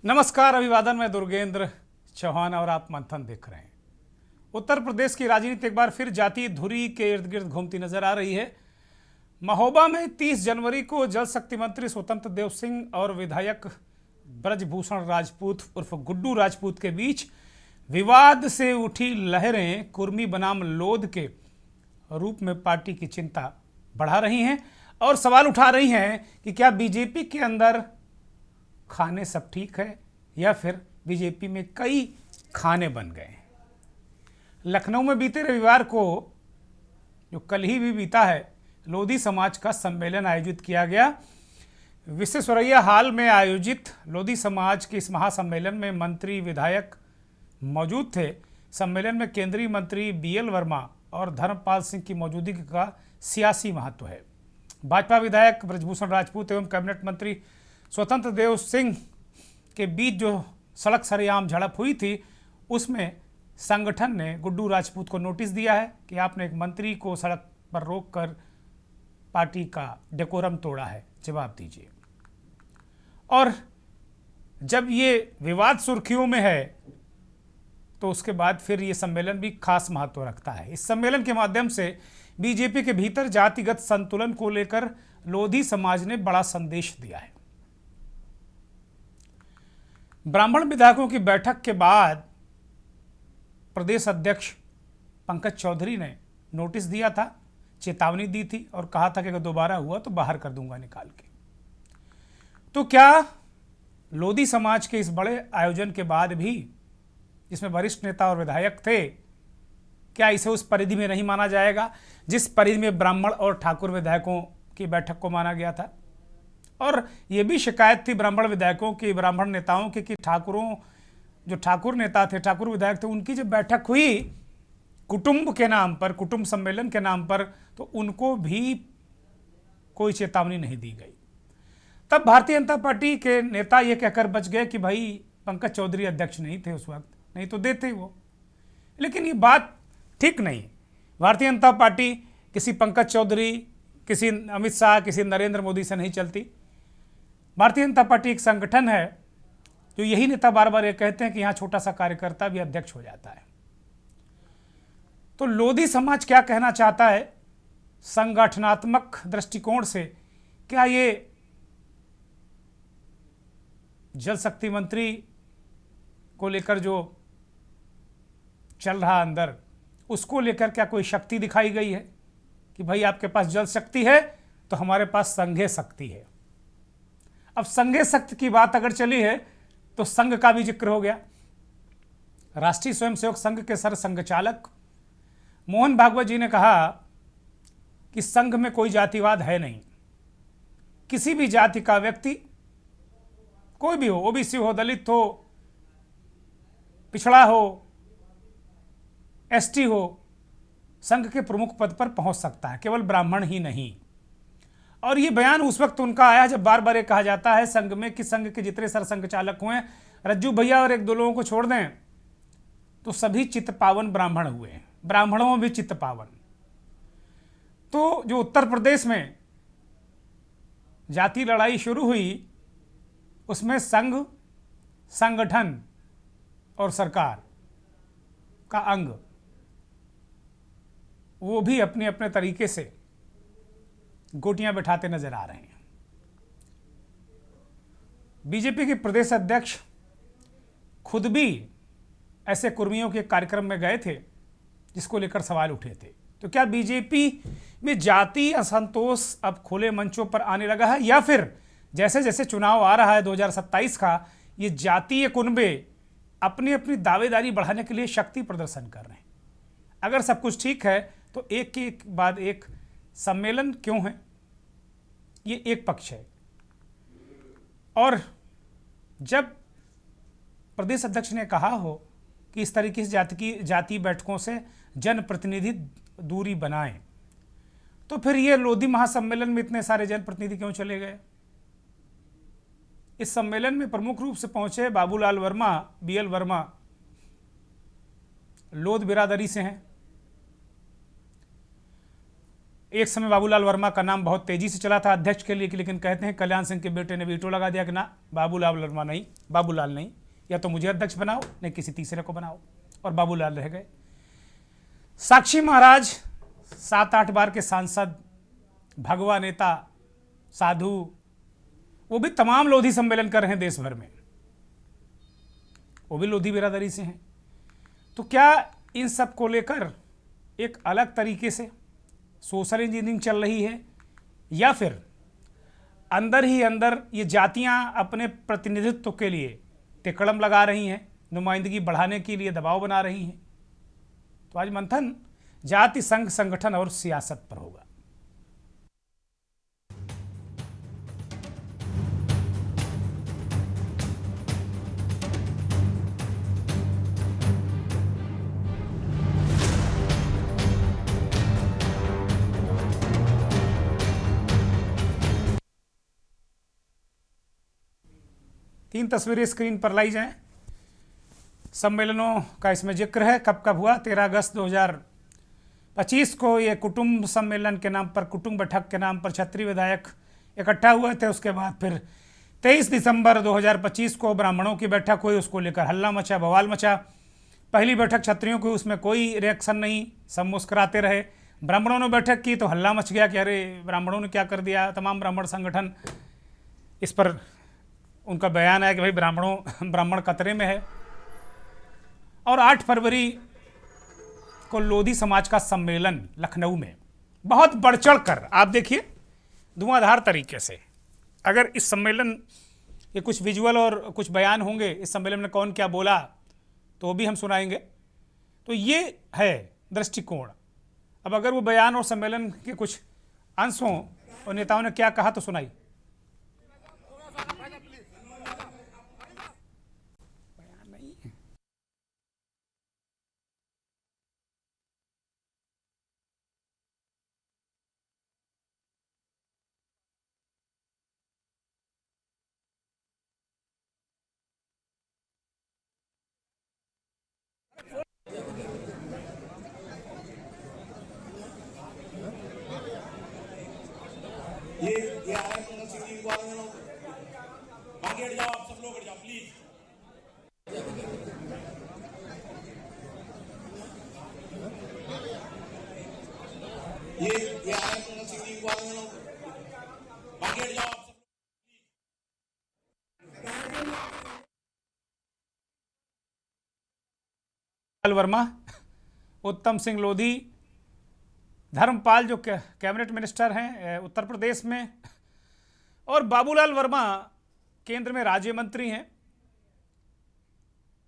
नमस्कार, अभिवादन। मैं दुर्गेंद्र चौहान और आप मंथन देख रहे हैं। उत्तर प्रदेश की राजनीति एक बार फिर जातीय धुरी के इर्द गिर्द घूमती नजर आ रही है। महोबा में 30 जनवरी को जल शक्ति मंत्री स्वतंत्र देव सिंह और विधायक ब्रजभूषण राजपूत उर्फ गुड्डू राजपूत के बीच विवाद से उठी लहरें कुर्मी बनाम लोध के रूप में पार्टी की चिंता बढ़ा रही हैं और सवाल उठा रही हैं कि क्या बीजेपी के अंदर खाने सब ठीक है या फिर बीजेपी में कई खाने बन गए हैं। लखनऊ में बीते रविवार को, जो कल ही भी बीता है, लोधी समाज का सम्मेलन आयोजित किया गया। विश्वेश्वरैया हॉल में आयोजित लोधी समाज के इस महासम्मेलन में मंत्री विधायक मौजूद थे। सम्मेलन में केंद्रीय मंत्री BL वर्मा और धर्मपाल सिंह की मौजूदगी का सियासी महत्व है। भाजपा विधायक ब्रजभूषण राजपूत एवं कैबिनेट मंत्री स्वतंत्र देव सिंह के बीच जो सड़क सरेआम झड़प हुई थी, उसमें संगठन ने गुड्डू राजपूत को नोटिस दिया है कि आपने एक मंत्री को सड़क पर रोककर पार्टी का डेकोरम तोड़ा है, जवाब दीजिए। और जब ये विवाद सुर्खियों में है तो उसके बाद फिर ये सम्मेलन भी खास महत्व रखता है। इस सम्मेलन के माध्यम से बीजेपी के भीतर जातिगत संतुलन को लेकर लोधी समाज ने बड़ा संदेश दिया है। ब्राह्मण विधायकों की बैठक के बाद प्रदेश अध्यक्ष पंकज चौधरी ने नोटिस दिया था, चेतावनी दी थी और कहा था कि अगर दोबारा हुआ तो बाहर कर दूंगा निकाल के। तो क्या लोधी समाज के इस बड़े आयोजन के बाद भी, जिसमें वरिष्ठ नेता और विधायक थे, क्या इसे उस परिधि में नहीं माना जाएगा जिस परिधि में ब्राह्मण और ठाकुर विधायकों की बैठक को माना गया था? और ये भी शिकायत थी ब्राह्मण विधायकों की, ब्राह्मण नेताओं की, कि ठाकुरों, जो ठाकुर नेता थे, ठाकुर विधायक थे, उनकी जब बैठक हुई कुटुंब के नाम पर, कुटुंब सम्मेलन के नाम पर, तो उनको भी कोई चेतावनी नहीं दी गई। तब भारतीय जनता पार्टी के नेता ये कहकर बच गए कि भाई पंकज चौधरी अध्यक्ष नहीं थे उस वक्त, नहीं तो देते वो। लेकिन ये बात ठीक नहीं। भारतीय जनता पार्टी किसी पंकज चौधरी, किसी अमित शाह, किसी नरेंद्र मोदी से नहीं चलती। भारतीय जनता पार्टी एक संगठन है जो, यही नेता बार बार ये कहते हैं कि यहाँ छोटा सा कार्यकर्ता भी अध्यक्ष हो जाता है। तो लोधी समाज क्या कहना चाहता है संगठनात्मक दृष्टिकोण से? क्या ये जल शक्ति मंत्री को लेकर जो चल रहा अंदर, उसको लेकर क्या कोई शक्ति दिखाई गई है कि भाई आपके पास जल शक्ति है तो हमारे पास संघे शक्ति है? अब संघे शक्ति की बात अगर चली है तो संघ का भी जिक्र हो गया। राष्ट्रीय स्वयंसेवक संघ के सर संघचालक मोहन भागवत जी ने कहा कि संघ में कोई जातिवाद है नहीं। किसी भी जाति का व्यक्ति, कोई भी हो, ओबीसी हो, दलित हो, पिछड़ा हो, एसटी हो, संघ के प्रमुख पद पर पहुंच सकता है, केवल ब्राह्मण ही नहीं। और ये बयान उस वक्त उनका आया जब बार बार ये कहा जाता है संघ में कि संघ के जितने सरसंघ चालक हुए, रज्जू भैया और एक दो लोगों को छोड़ दें तो सभी चित्त पावन ब्राह्मण हुए, ब्राह्मणों में भी चित्त पावन। तो जो उत्तर प्रदेश में जाति लड़ाई शुरू हुई, उसमें संघ, संगठन और सरकार का अंग, वो भी अपने अपने तरीके से गोटियां बैठाते नजर आ रहे हैं। बीजेपी के प्रदेश अध्यक्ष खुद भी ऐसे कुर्मियों के कार्यक्रम में गए थे जिसको लेकर सवाल उठे थे। तो क्या बीजेपी में जाति असंतोष अब खुले मंचों पर आने लगा है, या फिर जैसे जैसे चुनाव आ रहा है 2027 का, ये जातीय कुनबे अपनी अपनी दावेदारी बढ़ाने के लिए शक्ति प्रदर्शन कर रहे हैं? अगर सब कुछ ठीक है तो एक के बाद एक सम्मेलन क्यों है? ये एक पक्ष है। और जब प्रदेश अध्यक्ष ने कहा हो कि इस तरीके से जाति बैठकों से जनप्रतिनिधि दूरी बनाएं, तो फिर ये लोधी महासम्मेलन में इतने सारे जनप्रतिनिधि क्यों चले गए? इस सम्मेलन में प्रमुख रूप से पहुंचे बाबूलाल वर्मा, BL वर्मा, लोध बिरादरी से हैं। एक समय बाबूलाल वर्मा का नाम बहुत तेजी से चला था अध्यक्ष के लिए, लेकिन कहते हैं कल्याण सिंह के बेटे ने वीटो लगा दिया कि ना, बाबूलाल वर्मा नहीं, बाबूलाल नहीं, या तो मुझे अध्यक्ष बनाओ नहीं किसी तीसरे को बनाओ, और बाबूलाल रह गए। साक्षी महाराज 7-8 बार के सांसद, भगवा नेता, साधु, वो भी तमाम लोधी सम्मेलन कर रहे हैं देश भर में, वो भी लोधी बिरादरी से हैं। तो क्या इन सब को लेकर एक अलग तरीके से सोशल इंजीनियरिंग चल रही है, या फिर अंदर ही अंदर ये जातियां अपने प्रतिनिधित्व के लिए तिकड़म लगा रही हैं, नुमाइंदगी बढ़ाने के लिए दबाव बना रही हैं? तो आज मंथन जाति संघ, संगठन और सियासत पर होगा। तीन तस्वीरें स्क्रीन पर लाई जाएं। सम्मेलनों का इसमें जिक्र है, कब कब हुआ। 13 अगस्त 2025 को ये कुटुंब सम्मेलन के नाम पर, कुटुंब बैठक के नाम पर क्षत्रिय विधायक इकट्ठा हुए थे। उसके बाद फिर 23 दिसंबर 2025 को ब्राह्मणों की बैठक हुई, उसको लेकर हल्ला मचा, बवाल मचा। पहली बैठक क्षत्रियों की, उसमें कोई रिएक्शन नहीं, सब मुस्कुराते रहे। ब्राह्मणों ने बैठक की तो हल्ला मच गया कि अरे ब्राह्मणों ने क्या कर दिया। तमाम ब्राह्मण संगठन, इस पर उनका बयान है कि भाई ब्राह्मण खतरे में है। और 8 फरवरी को लोधी समाज का सम्मेलन लखनऊ में बहुत बढ़ चढ़ कर, आप देखिए धुआंधार तरीके से, अगर इस सम्मेलन के कुछ विजुअल और कुछ बयान होंगे, इस सम्मेलन में कौन क्या बोला तो वो भी हम सुनाएंगे। तो ये है दृष्टिकोण। अब अगर वो बयान और सम्मेलन के कुछ अंश हों और नेताओं ने क्या कहा तो सुनाई। ये आ रहा है पंकज सिंह जी को, बाकी हट जाओ, आप सब लोग हट जाओ प्लीज। ये आ रहा है पंकज सिंह जी को, बाकी हट जाओ, आप सब। वर्मा, उत्तम सिंह लोधी, धर्मपाल जो कैबिनेट मिनिस्टर हैं उत्तर प्रदेश में, और बाबूलाल वर्मा केंद्र में राज्य मंत्री हैं।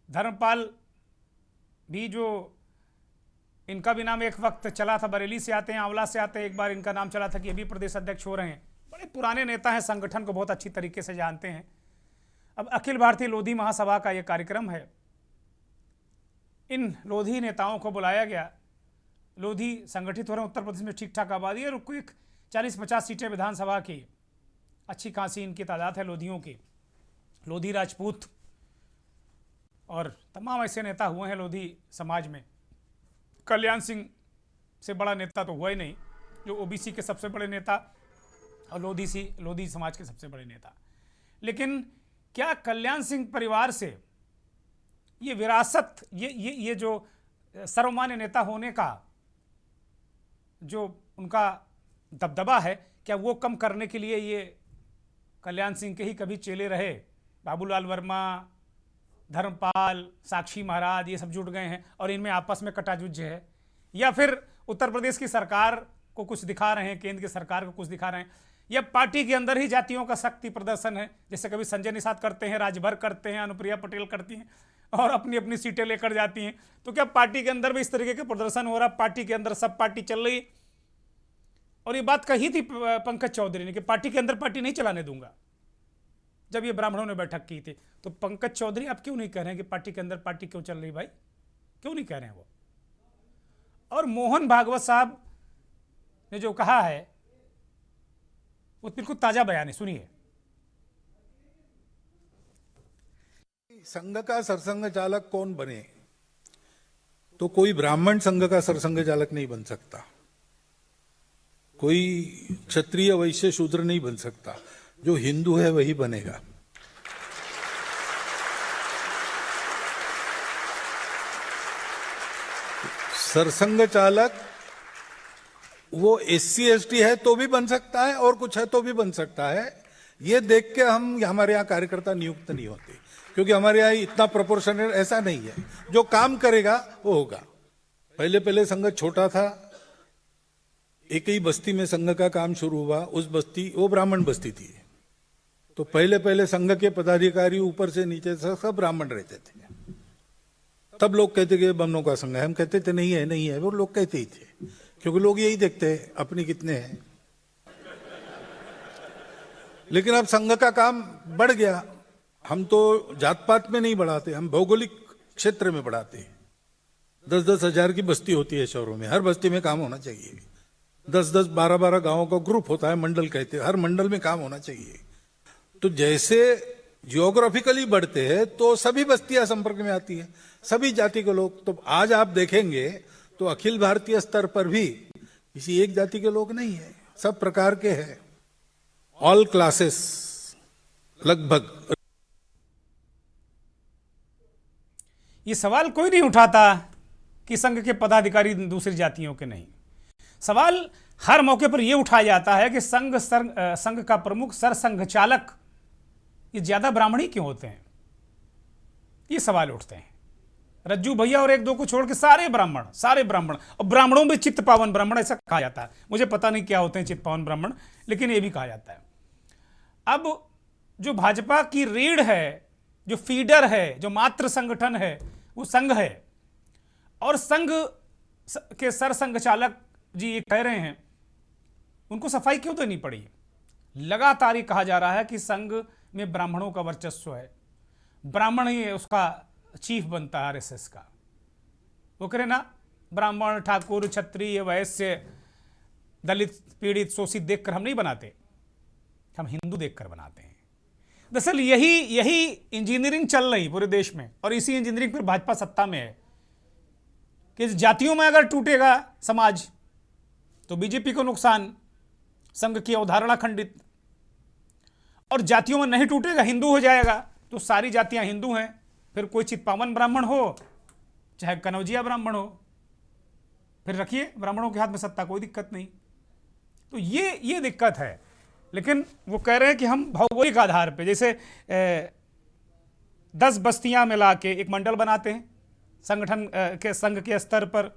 धर्मपाल भी, जो इनका भी नाम एक वक्त चला था, बरेली से आते हैं, आंवला से आते हैं, एक बार इनका नाम चला था कि ये भी प्रदेश अध्यक्ष हो रहे हैं। बड़े पुराने नेता हैं, संगठन को बहुत अच्छी तरीके से जानते हैं। अब अखिल भारतीय लोधी महासभा का ये कार्यक्रम है, इन लोधी नेताओं को बुलाया गया। लोधी संगठित हो रहे हैं उत्तर प्रदेश में, ठीक ठाक आबादी है, और कोई 40-50 सीटें विधानसभा की, अच्छी खासी इनकी तादाद है लोधियों की। लोधी राजपूत और तमाम ऐसे नेता हुए हैं लोधी समाज में। कल्याण सिंह से बड़ा नेता तो हुआ ही नहीं, जो ओबीसी के सबसे बड़े नेता और लोधी समाज के सबसे बड़े नेता। लेकिन क्या कल्याण सिंह परिवार से ये विरासत, ये जो सर्वमान्य नेता होने का जो उनका दबदबा है, क्या वो कम करने के लिए ये कल्याण सिंह के ही कभी चेले रहे बाबूलाल वर्मा, धर्मपाल, साक्षी महाराज, ये सब जुट गए हैं और इनमें आपस में कटाजुज्ज है, या फिर उत्तर प्रदेश की सरकार को कुछ दिखा रहे हैं, केंद्र की सरकार को कुछ दिखा रहे हैं, या पार्टी के अंदर ही जातियों का शक्ति प्रदर्शन है, जैसे कभी संजय निषाद करते हैं, राजभर करते हैं, अनुप्रिया पटेल करती हैं और अपनी अपनी सीटें लेकर जाती हैं। तो क्या पार्टी के अंदर भी इस तरीके का प्रदर्शन हो रहा? पार्टी के अंदर सब पार्टी चल रही, और ये बात कही थी पंकज चौधरी ने कि पार्टी के अंदर पार्टी नहीं चलाने दूंगा, जब ये ब्राह्मणों ने बैठक की थी। तो पंकज चौधरी आप क्यों नहीं कह रहे हैं कि पार्टी के अंदर पार्टी क्यों चल रही भाई? क्यों नहीं कह रहे हैं वो? और मोहन भागवत साहब ने जो कहा है वो बिल्कुल ताजा बयान है, सुनिए। संघ का सरसंघ चालक कौन बने, तो कोई ब्राह्मण संघ का सरसंघ चालक नहीं बन सकता। कोई क्षत्रिय वैश्य शूद्र नहीं बन सकता, जो हिंदू है वही बनेगा। सरसंघ चालक वो SC ST है तो भी बन सकता है और कुछ है तो भी बन सकता है। ये देख के हमारे यहाँ कार्यकर्ता नियुक्त नहीं होते, क्योंकि हमारे यहाँ इतना प्रोपोर्शनल ऐसा नहीं है। जो काम करेगा वो होगा। पहले पहले संघ छोटा था, एक ही बस्ती में संघ का काम शुरू हुआ। उस बस्ती वो ब्राह्मण बस्ती थी, तो पहले पहले संघ के पदाधिकारी ऊपर से नीचे से सब ब्राह्मण रहते थे। तब लोग कहते कि ब्राह्मणों का संघ है, हम कहते थे नहीं है नहीं है, वो लोग कहते ही थे, क्योंकि लोग यही देखते हैं अपनी कितने हैं। लेकिन अब संघ का काम बढ़ गया। हम तो जात पात में नहीं बढ़ाते, हम भौगोलिक क्षेत्र में बढ़ाते हैं। 10-10 हजार की बस्ती होती है शहरों में, हर बस्ती में काम होना चाहिए। 10-10, 12-12 गांवों का ग्रुप होता है, मंडल कहते हैं, हर मंडल में काम होना चाहिए। तो जैसे जियोग्राफिकली बढ़ते हैं तो सभी बस्तियां संपर्क में आती है, सभी जाति के लोग। तो आज आप देखेंगे तो अखिल भारतीय स्तर पर भी किसी एक जाति के लोग नहीं है, सब प्रकार के हैं, ऑल क्लासेस लगभग। ये सवाल कोई नहीं उठाता कि संघ के पदाधिकारी दूसरी जातियों के नहीं। सवाल हर मौके पर यह उठाया जाता है कि संघ का प्रमुख सरसंघ चालक ये ज्यादा ब्राह्मणी क्यों होते हैं। ये सवाल उठते हैं। रज्जू भैया और एक दो को छोड़ के सारे ब्राह्मण और ब्राह्मणों में चित्त पावन ब्राह्मण ऐसा कहा जाता है। मुझे पता नहीं क्या होते हैं चित्त पावन ब्राह्मण, लेकिन ये भी कहा जाता है। अब जो भाजपा की रीढ़ है, जो फीडर है, जो मातृ संगठन है, वो संघ है। और संघ के सरसंघ चालक जी ये कह रहे हैं, उनको सफाई क्यों देनी पड़ी। लगातार ये कहा जा रहा है कि संघ में ब्राह्मणों का वर्चस्व है, ब्राह्मण ही उसका चीफ बनता है RSS का। वो कह रहे ना, ब्राह्मण, ठाकुर, क्षत्रिय, वैश्य, दलित, पीड़ित, शोषित देखकर हम नहीं बनाते, हम हिंदू देखकर बनाते हैं। दरअसल यही इंजीनियरिंग चल रही पूरे देश में, और इसी इंजीनियरिंग पर भाजपा सत्ता में है कि जातियों में अगर टूटेगा समाज तो बीजेपी को नुकसान, संघ की अवधारणा खंडित, और जातियों में नहीं टूटेगा, हिंदू हो जाएगा तो सारी जातियां हिंदू हैं। फिर कोई चित्पावन ब्राह्मण हो चाहे कनौजिया ब्राह्मण हो, फिर रखिए ब्राह्मणों के हाथ में सत्ता, कोई दिक्कत नहीं। तो ये दिक्कत है। लेकिन वो कह रहे हैं कि हम भौगोलिक आधार पे, जैसे 10 बस्तियां मिला के एक मंडल बनाते हैं संगठन के, संघ के स्तर पर,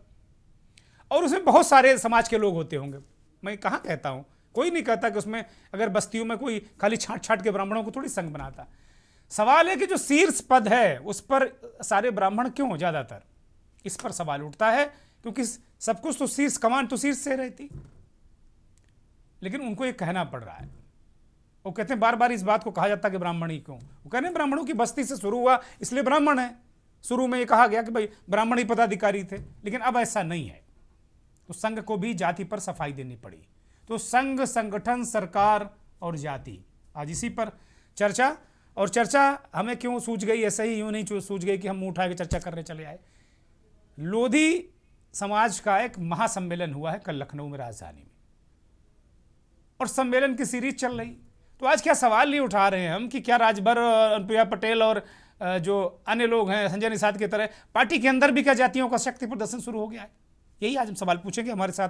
और उसमें बहुत सारे समाज के लोग होते होंगे। मैं कहाँ कहता हूँ, कोई नहीं कहता कि उसमें अगर बस्तियों में कोई खाली छांट के ब्राह्मणों को थोड़ी संघ बनाता। सवाल है कि जो शीर्ष पद है उस पर सारे ब्राह्मण क्यों ज्यादातर, इस पर सवाल उठता है। क्योंकि सब कुछ तो शीर्ष, कमान तो शीर्ष से रहती, लेकिन उनको ये कहना पड़ रहा है। वो कहते हैं बार बार इस बात को कहा जाता है कि ब्राह्मण ही क्यों। वो कहते हैं ब्राह्मणों की बस्ती से शुरू हुआ इसलिए ब्राह्मण है। शुरू में ये कहा गया कि भाई ब्राह्मण ही पदाधिकारी थे, लेकिन अब ऐसा नहीं है। तो संघ को भी जाति पर सफाई देनी पड़ी। तो संघ, संगठन, सरकार और जाति, आज इसी पर चर्चा। और चर्चा हमें क्यों सूझ गई, ऐसे ही यूं नहीं सूझ गई कि हम मुंह उठा के चर्चा करने चले आए। लोधी समाज का एक महासम्मेलन हुआ है कल लखनऊ में, राजधानी में, और सम्मेलन की सीरीज चल रही। तो आज क्या सवाल नहीं उठा रहे हैं हम कि क्या राजभर, अनुप्रिया पटेल और जो अन्य लोग हैं संजय निषाद की तरह, पार्टी के अंदर भी क्या जातियों का शक्ति प्रदर्शन शुरू हो गया है। यही आज हम सवाल पूछेंगे। हमारे साथ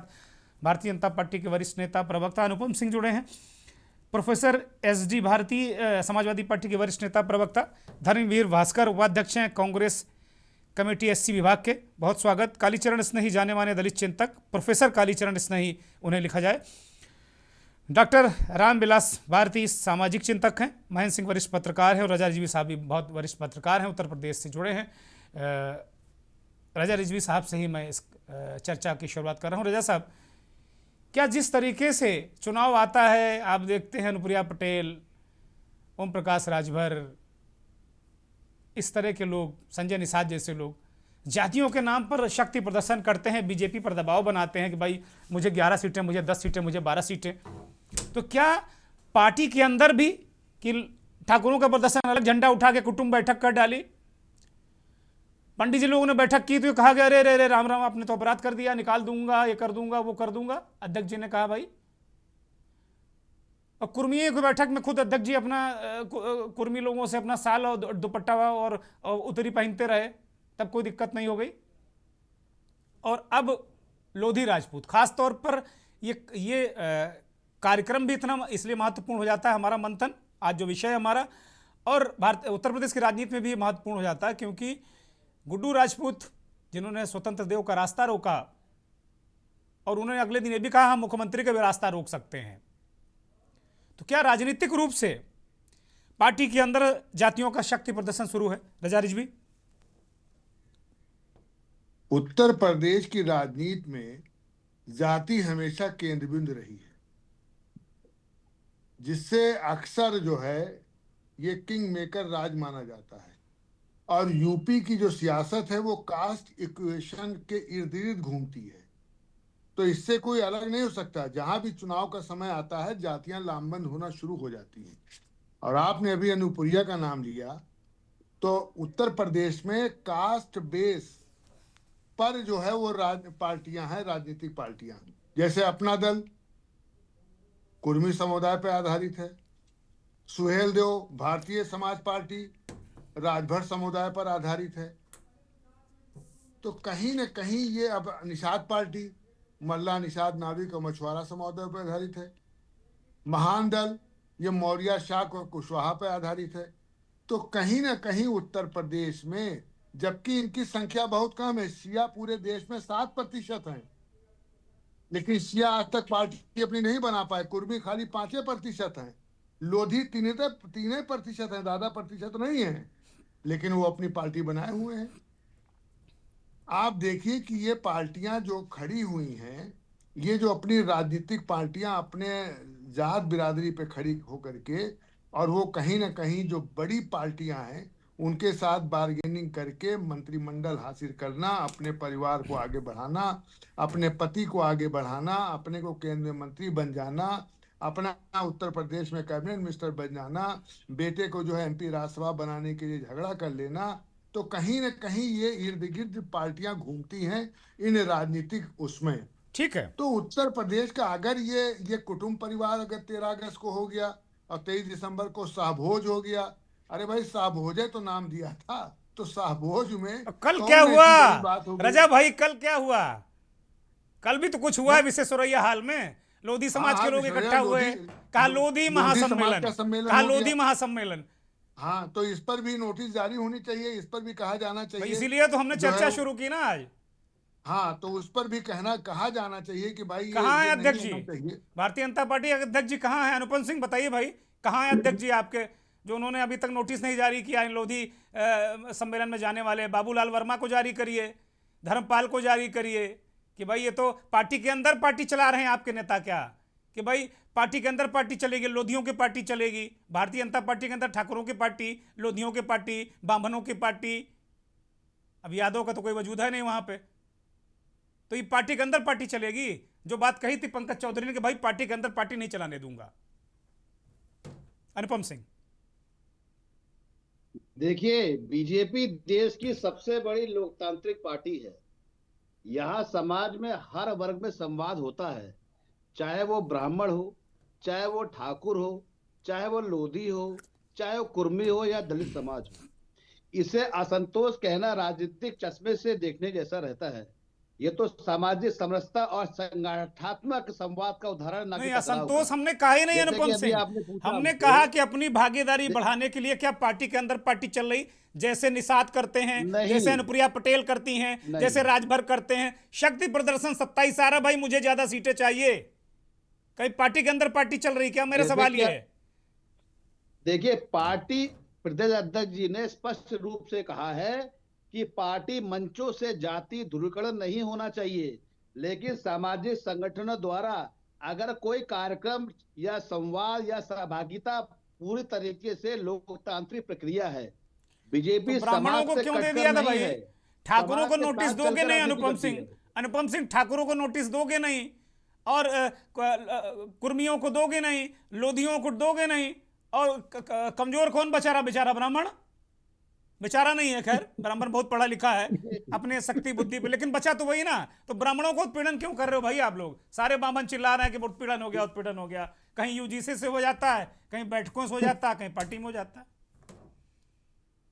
भारतीय जनता पार्टी के वरिष्ठ नेता प्रवक्ता अनुपम सिंह जुड़े हैं, professor SD Bharti Samajwadi Party के वरिष्ठ नेता प्रवक्ता, धर्मवीर भास्कर उपाध्यक्ष हैं कांग्रेस कमेटी SC विभाग के, बहुत स्वागत। कालीचरण स्नेही जाने माने दलित चिंतक, प्रोफेसर कालीचरण स्नेही उन्हें लिखा जाए। डॉक्टर रामविलास भारती सामाजिक चिंतक हैं, महेंद्र सिंह वरिष्ठ पत्रकार हैं, और रजा रिजवी साहब भी बहुत वरिष्ठ पत्रकार हैं, उत्तर प्रदेश से जुड़े हैं। रजा रिजवी साहब से ही मैं इस चर्चा की शुरुआत कर रहा हूँ। रजा साहब, क्या जिस तरीके से चुनाव आता है, आप देखते हैं अनुप्रिया पटेल, ओम प्रकाश राजभर, इस तरह के लोग, संजय निषाद जैसे लोग जातियों के नाम पर शक्ति प्रदर्शन करते हैं, बीजेपी पर दबाव बनाते हैं कि भाई मुझे 11 सीटें, मुझे 10 सीटें, मुझे 12 सीटें। तो क्या पार्टी के अंदर भी कि ठाकुरों का प्रदर्शन अलग, झंडा उठा के कुटुंब बैठक कर डाली, पंडित जी लोगों ने बैठक की तो कहा गया अरे रे राम राम, आपने तो अपराध कर दिया, निकाल दूंगा, ये कर दूंगा, वो कर दूंगा। अध्यक्ष जी ने कहा भाई और कुर्मियों की बैठक में खुद अध्यक्ष जी अपना कुर्मी लोगों से अपना साल और दुपट्टा और उतरी पहनते रहे, तब कोई दिक्कत नहीं हो गई। और अब लोधी राजपूत, खास तौर पर ये कार्यक्रम भी इतना इसलिए महत्वपूर्ण हो जाता है, हमारा मंथन आज जो विषय है हमारा, और उत्तर प्रदेश की राजनीति में भी महत्वपूर्ण हो जाता है, क्योंकि गुड्डू राजपूत जिन्होंने स्वतंत्र देव का रास्ता रोका और उन्होंने अगले दिन ये भी कहा हम मुख्यमंत्री का भी रास्ता रोक सकते हैं, तो क्या राजनीतिक रूप से पार्टी के अंदर जातियों का शक्ति प्रदर्शन शुरू है? रजा रिजवी। उत्तर प्रदेश की राजनीति में जाति हमेशा केंद्र बिंदु रही है, जिससे अक्सर जो है ये किंग मेकर राज माना जाता है। और यूपी की जो सियासत है वो कास्ट इक्वेशन के इर्द गिर्द घूमती है, तो इससे कोई अलग नहीं हो सकता। जहां भी चुनाव का समय आता है जातियां लामबंद होना शुरू हो जाती हैं। और आपने अभी अनुप्रिया का नाम लिया, तो उत्तर प्रदेश में कास्ट बेस पर जो है वो पार्टियां हैं, राजनीतिक पार्टियां, जैसे अपना दल कुर्मी समुदाय पर आधारित है, सुहेल देव भारतीय समाज पार्टी राजभर समुदाय पर आधारित है, तो कहीं न कहीं ये अब निषाद पार्टी मल्ला निषाद नाविक और मछुआरा समुदाय पर आधारित है, महान दल ये मौर्य शाक और कुशवाहा पर आधारित है। तो कहीं न कहीं उत्तर प्रदेश में, जबकि इनकी संख्या बहुत कम है, शिया पूरे देश में 7% है, लेकिन शिया आज तक पार्टी अपनी नहीं बना पाए। कुर्मी खाली 5% है, लोधी 3% है, ज्यादा प्रतिशत नहीं है, लेकिन वो अपनी पार्टी बनाए हुए हैं। आप देखिए कि ये पार्टियां जो खड़ी हुई हैं, ये जो अपनी राजनीतिक पार्टियां अपने जात बिरादरी पे खड़ी होकर के, और वो कहीं ना कहीं जो बड़ी पार्टियां हैं उनके साथ बार्गेनिंग करके मंत्रिमंडल हासिल करना, अपने परिवार को आगे बढ़ाना, अपने पति को आगे बढ़ाना, अपने को केंद्रीय मंत्री बन जाना, अपना उत्तर प्रदेश में कैबिनेट मिनिस्टर बन जाना, बेटे को जो है एमपी राज्यसभा बनाने के लिए झगड़ा कर लेना, तो कहीं न कहीं ये इर्द गिर्द पार्टियां घूमती हैं इन राजनीतिक उसमें। ठीक है, तो उत्तर प्रदेश का अगर ये कुटुंब परिवार अगर 13 अगस्त को हो गया और 23 दिसंबर को शाहभोज हो गया, अरे भाई शाहभोजे तो नाम दिया था, तो शाहभोज में कल क्या हुआ रजा भाई? कल क्या हुआ? कल भी तो कुछ हुआ है विश्वेश्वरैया हाल में, लोधी समाज के लोग इकट्ठा हुए, कहा लोधी महासम्मेलन, कहा लोधी महासम्मेलन। हाँ, तो इस पर भी नोटिस जारी होनी चाहिए, इस पर भी कहा जाना चाहिए, इसीलिए तो हमने चर्चा शुरू की ना आज। हाँ, तो उस पर भी कहा जाना चाहिए कि भाई कहाँ है अध्यक्ष जी? भारतीय जनता पार्टी अध्यक्ष जी कहाँ है? अनुपम सिंह बताइए भाई, कहाँ है अध्यक्ष जी आपके, जो उन्होंने अभी तक नोटिस नहीं जारी किया इन लोधी सम्मेलन में जाने वाले? बाबूलाल वर्मा को जारी करिए, धर्मपाल को जारी करिए कि भाई ये तो पार्टी के अंदर पार्टी चला रहे हैं आपके नेता, क्या कि भाई पार्टी के अंदर पार्टी चलेगी, लोधियों की पार्टी चलेगी। भारतीय जनता पार्टी के अंदर ठाकुरों की पार्टी, लोधियों की पार्टी, ब्राह्मणों की पार्टी, अब यादव का तो कोई वजूद है नहीं वहां पे, तो ये पार्टी के अंदर पार्टी चलेगी। जो बात कही थी पंकज चौधरी ने कि भाई पार्टी के अंदर पार्टी नहीं चलाने दूंगा। अनुपम सिंह, देखिए, बीजेपी देश की सबसे बड़ी लोकतांत्रिक पार्टी है। यहाँ समाज में हर वर्ग में संवाद होता है, चाहे वो ब्राह्मण हो, चाहे वो ठाकुर हो, चाहे वो लोधी हो, चाहे वो कुर्मी हो या दलित समाज हो। इसे असंतोष कहना राजनीतिक चश्मे से देखने जैसा रहता है। ये तो सामाजिक समरसता और संगठनात्मक संवाद का उदाहरण नहीं। असंतोष हमने कहा ही नहीं अनुपम सिंह, हमने कहा कि अपनी भागीदारी बढ़ाने के लिए क्या पार्टी के अंदर पार्टी चल रही, जैसे निषाद करते हैं, जैसे अनुप्रिया पटेल करती हैं, जैसे राजभर करते हैं, शक्ति प्रदर्शन 27 आ रहा, भाई मुझे ज्यादा सीटें चाहिए, कहीं पार्टी के अंदर पार्टी चल रही क्या? मेरा सवाल ये है। देखिए, पार्टी प्रदेश अध्यक्ष जी ने स्पष्ट रूप से कहा है कि पार्टी मंचों से जाति ध्रुवीकरण नहीं होना चाहिए, लेकिन सामाजिक संगठनों द्वारा अगर कोई कार्यक्रम या संवाद या सहभागिता पूरी तरीके से लोकतांत्रिक प्रक्रिया है। बीजेपी तो ब्राह्मणों को क्यों दे दिया था भाई? ठाकुरों को नोटिस दोगे नहीं अनुपम सिंह? अनुपम सिंह, ठाकुरों को नोटिस दोगे नहीं, और कुर्मियों को दोगे नहीं, लोधियों को दोगे नहीं, और कमजोर कौन बचा रहा? बेचारा ब्राह्मण। बेचारा नहीं है, खैर ब्राह्मण बहुत पढ़ा लिखा है अपने शक्ति बुद्धि पे, लेकिन बचा तो वही ना। तो ब्राह्मणों को उत्पीड़न क्यों कर रहे हो भाई आप लोग? सारे ब्राह्मण चिल्ला रहे हैं कि उत्पीड़न हो गया, उत्पीड़न हो गया। कहीं यूजीसी से हो जाता है, कहीं बैठकों से हो जाता है, कहीं पार्टी में हो जाता है।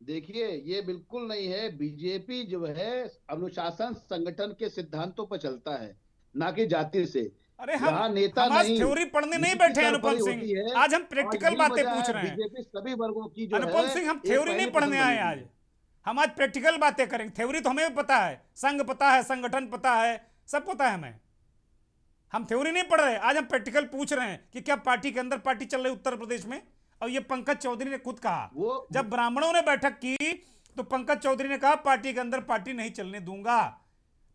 देखिए, ये बिल्कुल नहीं है। बीजेपी जो है अनुशासन संगठन के सिद्धांतों पर चलता है, ना कि जाति से। अरे यहाँ नेता हम आज नहीं, थ्योरी पढ़ने नहीं नीति बैठे हैं सरपरी अनुपम सिंह, होती है। आज हम और प्रैक्टिकल यही बातें वजह पूछ है रहे हैं। बीजेपी सभी वर्गों की जो अनुपम है सिंह, हम एक थ्योरी पहले नहीं पढ़ने पसंद आए बनी आज, हुई है। हम आज प्रैक्टिकल बातें करेंगे। थ्योरी तो हमें भी पता है, संघ पता है, संगठन पता है, सब पता है हमें। हम थ्योरी नहीं पढ़ रहे, आज हम प्रैक्टिकल पूछ रहे हैं कि क्या पार्टी के अंदर पार्टी चल रही उत्तर प्रदेश में। और ये पंकज चौधरी ने खुद कहा, जब ब्राह्मणों ने बैठक की तो पंकज चौधरी ने कहा पार्टी के अंदर पार्टी नहीं चलने दूंगा।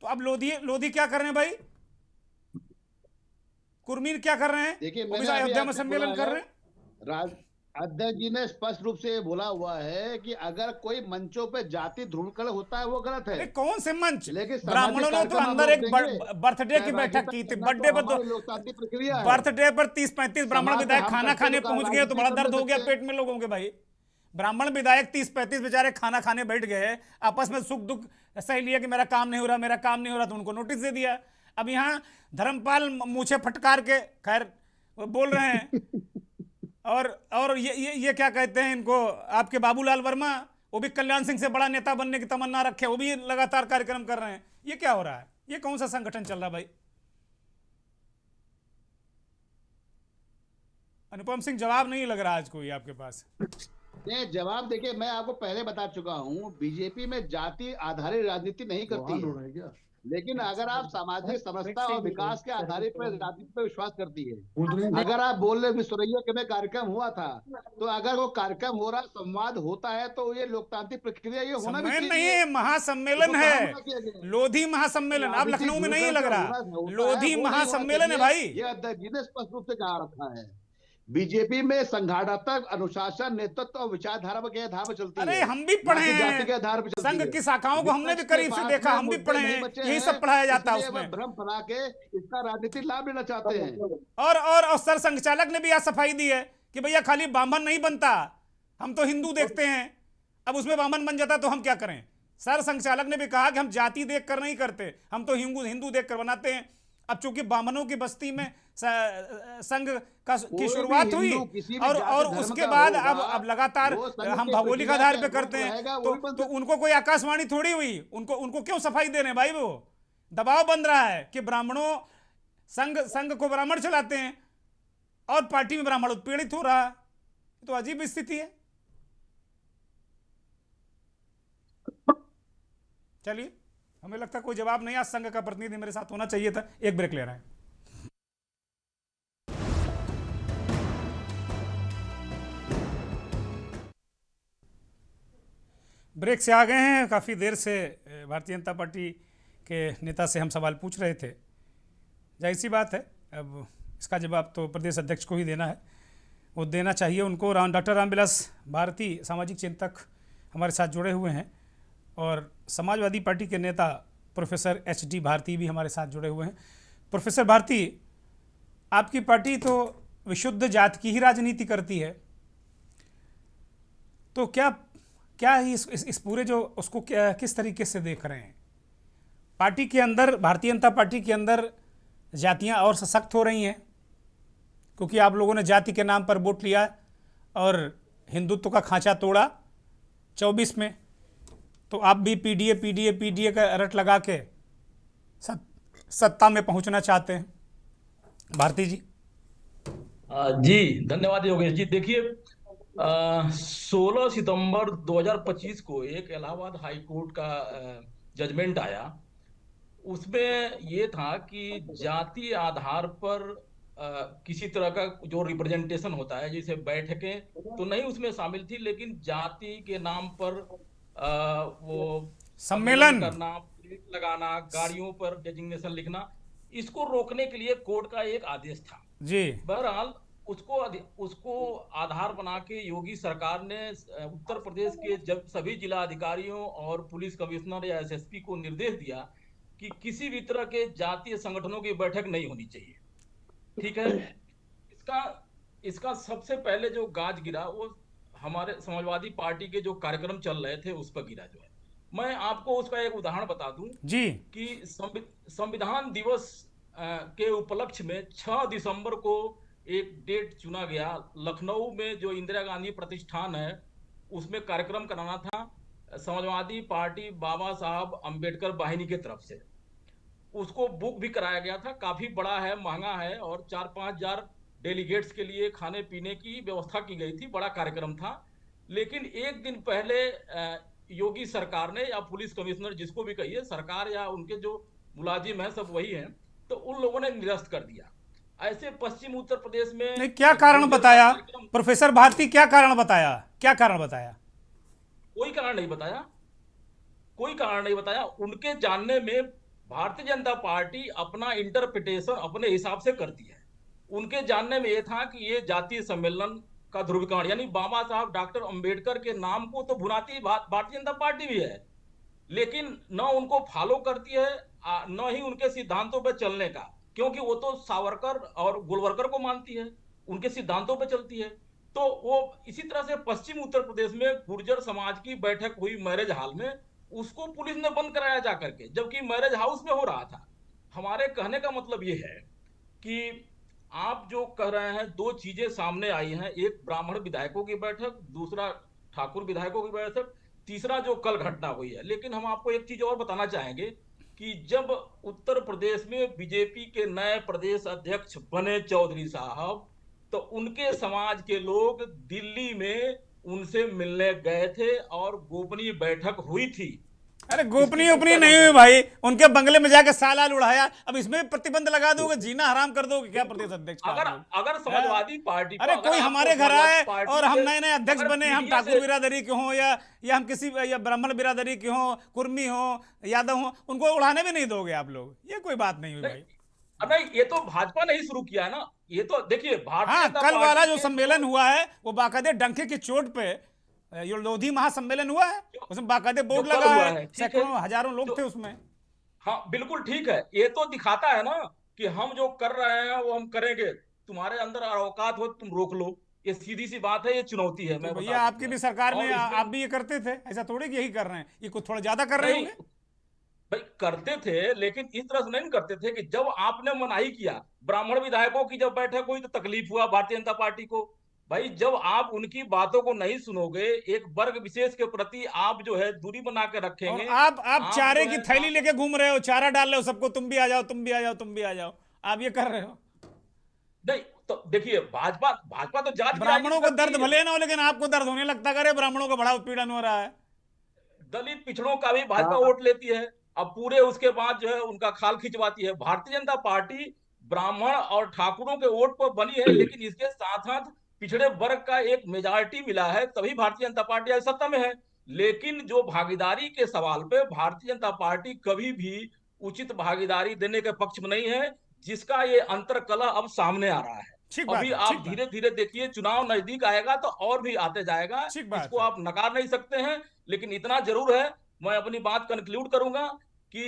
तो अब लोधी क्या कर रहे हैं भाई? कुर्मीन क्या कर रहे हैं? देखिए, वो भी मैंने अभी अयोध्या में आपसे सम्मेलन बोला कर है, रहे हैं। अध्यक्ष जी ने स्पष्ट रूप से बोला हुआ है कि अगर कोई मंचों पे जाति ध्रुवीकरण होता है वो गलत है। अरे कौन से मंच? लेकिन सामाजिक ब्राह्मणों ने तो कार्यक्रम आप अंदर रोक एक देंगे, बर्थडे की बैठक सहभागिता की थी, करना बर्थडे तो पर हमारी लोकतांत्रिक प्रक्रिया है। बर्थडे पर 30-35 ब्राह्मण समाज से विधायक हम खाना करके खाने तो पहुंच गए, तो राजनीति बड़ा कर दर्द ले हो गया सकते पेट में लोगों के भाई। ब्राह्मण विधायक 30-35 बेचारे खाना खाने बैठ गए, आपस में सुख दुख सही लिया कि मेरा काम नहीं हो रहा, मेरा काम नहीं हो रहा, तो उनको नोटिस दे दिया। अब यहाँ धर्मपाल मूछे फटकार के खैर बोल रहे हैं। और ये क्या कहते हैं इनको, आपके बाबूलाल वर्मा, वो भी कल्याण सिंह से बड़ा नेता बनने की तमन्ना रखे, वो भी लगातार कार्यक्रम कर रहे हैं। ये क्या हो रहा है? ये कौन सा संगठन चल रहा है भाई? अनुपम सिंह, जवाब नहीं लग रहा आज कोई आपके पास। नहीं, जवाब देखिए, मैं आपको पहले बता चुका हूं, बीजेपी में जाति आधारित राजनीति नहीं करती है। लेकिन अगर आप सामाजिक समरसता और विकास के आधारित पर राजनीति पर विश्वास करती है। अगर आप बोल रहे विश्वरैया के में कार्यक्रम हुआ था, तो अगर वो कार्यक्रम हो रहा, संवाद होता है, तो ये लोकतांत्रिक प्रक्रिया ये होना भी सम्मेलन नहीं चाहिए। है, महासम्मेलन है, लोधी महासम्मेलन। आप लखनऊ में नहीं लग रहा, लोधी महासम्मेलन है भाई। ये अध्यक्ष जी ने स्पष्ट रूप से कहा रखा है। बीजेपी में संगठनात्मक अनुशासन, नेतृत्व और विचारधारा के आधार पर चलती है। अरे हम भी पढ़े जाति के हैं, आधार पर चलती संघ है। की शाखाओं को हमने भी करीब से देखा, हम भी पढ़े हैं, यही सब पढ़ाया जाता है उसमें। भ्रम फैला के इसका राजनीतिक लाभ लेना चाहते हैं। और सर संघचालक ने भी आज सफाई दी है कि भैया खाली ब्राह्मण नहीं बनता, हम तो हिंदू देखते हैं। अब उसमें ब्राह्मण बन जाता तो हम क्या करें? सर संघचालक ने भी कहा कि हम जाति देखकर नहीं करते, हम तो हिंदू देखकर बनाते हैं। अब चूंकि ब्राह्मणों की बस्ती में संघ की शुरुआत हुई, और उसके बाद अब लगातार हम भौगोलिक आधार पे करते हैं, तो उनको कोई आकाशवाणी थोड़ी हुई, उनको क्यों सफाई दे रहे हैं भाई? वो दबाव बन रहा है कि ब्राह्मणों संघ को ब्राह्मण चलाते हैं और पार्टी में ब्राह्मण उत्पीड़ित हो रहा है। तो अजीब स्थिति है। चलिए, हमें लगता है कोई जवाब नहीं, आज संघ का प्रतिनिधि मेरे साथ होना चाहिए था। एक ब्रेक ले रहे हैं। ब्रेक से आ गए हैं। काफ़ी देर से भारतीय जनता पार्टी के नेता से हम सवाल पूछ रहे थे। जाहिर सी बात है, अब इसका जवाब तो प्रदेश अध्यक्ष को ही देना है, वो देना चाहिए उनको। डॉक्टर रामविलास भारती सामाजिक चिंतक हमारे साथ जुड़े हुए हैं, और समाजवादी पार्टी के नेता प्रोफेसर HD भारती भी हमारे साथ जुड़े हुए हैं। प्रोफेसर भारती, आपकी पार्टी तो विशुद्ध जात की ही राजनीति करती है, तो क्या इस पूरे जो उसको किस तरीके से देख रहे हैं? पार्टी के अंदर, भारतीय जनता पार्टी के अंदर जातियां और सशक्त हो रही हैं, क्योंकि आप लोगों ने जाति के नाम पर वोट लिया और हिंदुत्व का खांचा तोड़ा 24 में, तो आप भी पीडीए का रट लगा के सत्ता में पहुंचना चाहते हैं। भारती जी। जी धन्यवाद योगेश जी। देखिए, 16 सितंबर 2025 को एक इलाहाबाद हाई कोर्ट का जजमेंट आया। उसमें ये था कि जाति आधार पर किसी तरह का जो रिप्रेजेंटेशन होता है, जैसे बैठकें तो नहीं उसमें शामिल थी, लेकिन जाति के नाम पर वो सम्मेलन करना, प्लेट लगाना, गाड़ियों पर डेजिग्नेशन लिखना, इसको रोकने के लिए कोर्ट का एक आदेश था जी। बहरहाल उसको आधार बना के योगी सरकार ने उत्तर प्रदेश के जब सभी जिला अधिकारियों और पुलिस कमिश्नर या SSP को निर्देश दिया कि किसी भी तरह के जातीय संगठनों की बैठक नहीं होनी चाहिए। ठीक है, इसका सबसे पहले जो गाज गिरा वो हमारे समाजवादी पार्टी के जो कार्यक्रम चल रहे थे उस पर गिरा जो है। मैं आपको उसका एक उदाहरण बता दूं जी। कि संविधान दिवस के उपलक्ष्य में 6 दिसंबर को एक डेट चुना गया, लखनऊ में जो इंदिरा गांधी प्रतिष्ठान है उसमें कार्यक्रम कराना था समाजवादी पार्टी बाबा साहब अंबेडकर वाहिनी की तरफ से। उसको बुक भी कराया गया था, काफी बड़ा है, महंगा है, और 4-5 हजार डेलीगेट्स के लिए खाने पीने की व्यवस्था की गई थी, बड़ा कार्यक्रम था। लेकिन एक दिन पहले योगी सरकार ने, या पुलिस कमिश्नर जिसको भी कहिए, सरकार या उनके जो मुलाजिम हैं सब वही हैं, तो उन लोगों ने निरस्त कर दिया। ऐसे पश्चिम उत्तर प्रदेश में नहीं, क्या कारण बताया प्रोफेसर भारती, क्या कारण बताया, क्या कारण बताया? कोई कारण नहीं बताया, कोई कारण नहीं बताया। उनके जानने में भारतीय जनता पार्टी अपना इंटरप्रिटेशन अपने हिसाब से करती है। उनके जानने में यह था कि ये जातीय सम्मेलन का ध्रुवीकरण, यानी बाबा साहब डॉक्टर अंबेडकर के नाम को तो भुनाती भारतीय जनता पार्टी भी है, लेकिन न उनको फॉलो करती है, न ही उनके सिद्धांतों पर चलने का, क्योंकि वो तो सावरकर और गोलवरकर को मानती है, उनके सिद्धांतों पर चलती है। तो वो इसी तरह से पश्चिम उत्तर प्रदेश में गुर्जर समाज की बैठक हुई मैरिज हॉल में, उसको पुलिस ने बंद कराया जाकर के, जबकि मैरिज हाउस में हो रहा था। हमारे कहने का मतलब ये है कि आप जो कह रहे हैं, दो चीजें सामने आई हैं, एक ब्राह्मण विधायकों की बैठक, दूसरा ठाकुर विधायकों की बैठक, तीसरा जो कल घटना हुई है। लेकिन हम आपको एक चीज और बताना चाहेंगे कि जब उत्तर प्रदेश में बीजेपी के नए प्रदेश अध्यक्ष बने चौधरी साहब, तो उनके समाज के लोग दिल्ली में उनसे मिलने गए थे और गोपनीय बैठक हुई थी। अरे गोपनीय उपनीय नहीं हुई भाई, उनके बंगले में जाकर साल उड़ाया। अब इसमें प्रतिबंध लगा दोगे, जीना हराम कर दोगे क्या प्रदेश अध्यक्ष का? अगर समाजवादी पार्टी, अरे कोई हमारे घर आए और हम नए नए अध्यक्ष बने, हम ठाकुर बिरादरी के हों या हम किसी या ब्राह्मण बिरादरी के हों, कुर्मी हो, यादव हो, उनको उड़ाने भी नहीं दोगे आप लोग? ये कोई बात नहीं हुई भाई। नहीं, ये तो भाजपा ने ही शुरू किया है ना। ये तो देखिए भारतीय हाँ, जनता कल पार्टी वाला जो के सम्मेलन हुआ है वो बाकायदे डंके की चोट पे, ये लोधी महासम्मेलन हुआ है, उसमें बाकायदे बोर्ड जो कल लगा हुआ है, है, ठीक है, सैकड़ों हजारों लोग जो थे उसमें। हाँ बिल्कुल ठीक है। ये तो दिखाता है ना कि हम जो कर रहे हैं वो हम करेंगे, तुम्हारे अंदर औकात हो तुम रोक लो। ये सीधी सी बात है, ये चुनौती है, तो मैं भैया बता आपकी दूं। भी सरकार में और इसमें आप भी ये करते थे, ऐसा थोड़ी कि यही कर रहे हैं, ये कुछ थोड़ा ज्यादा कर रहे नहीं होंगे। भाई, करते थे, लेकिन इस तरह से नहीं करते थे कि जब आपने मनाही किया। ब्राह्मण विधायकों की जब बैठक हुई तो तकलीफ हुआ भारतीय जनता पार्टी को। भाई जब आप उनकी बातों को नहीं सुनोगे, एक वर्ग विशेष के प्रति आप जो है दूरी बना के और रखेंगे, आप आप चारे जो की है थैली लेके घूम रहे हो, चारा डाल रहे हो सबको, तुम भी आ जाओ, तुम भी आ जाओ, तुम भी आ जाओ, आप ये कर रहे हो। नहीं, तो देखिए भाजपा भाजपा तो जात की ब्राह्मणों राजनीति को करती दर्द है। भले ना हो, लेकिन आपको दर्द होने लगता, करे ब्राह्मणों को बड़ा उत्पीड़न हो रहा है। दलित पिछड़ों का भी भाजपा हाँ, वोट लेती है। अब पूरे उसके बाद जो है उनका खाल खिंचवाती है। भारतीय जनता पार्टी ब्राह्मण और ठाकुरों के वोट पर बनी है, लेकिन इसके साथ साथ पिछड़े वर्ग का एक मेजॉरिटी मिला है, तभी भारतीय जनता पार्टी आज सत्ता में है। लेकिन जो भागीदारी के सवाल पे भारतीय जनता पार्टी कभी भी उचित भागीदारी देने के पक्ष में नहीं है, जिसका ये अंतर्कलह अब सामने आ रहा है। ठीक बात अभी है, आप ठीक बात, धीरे धीरे देखिए, चुनाव नजदीक आएगा तो और भी आते जाएगा, ठीक बात इसको है। आप नकार नहीं सकते हैं। लेकिन इतना जरूर है, मैं अपनी बात कंक्लूड करूंगा कि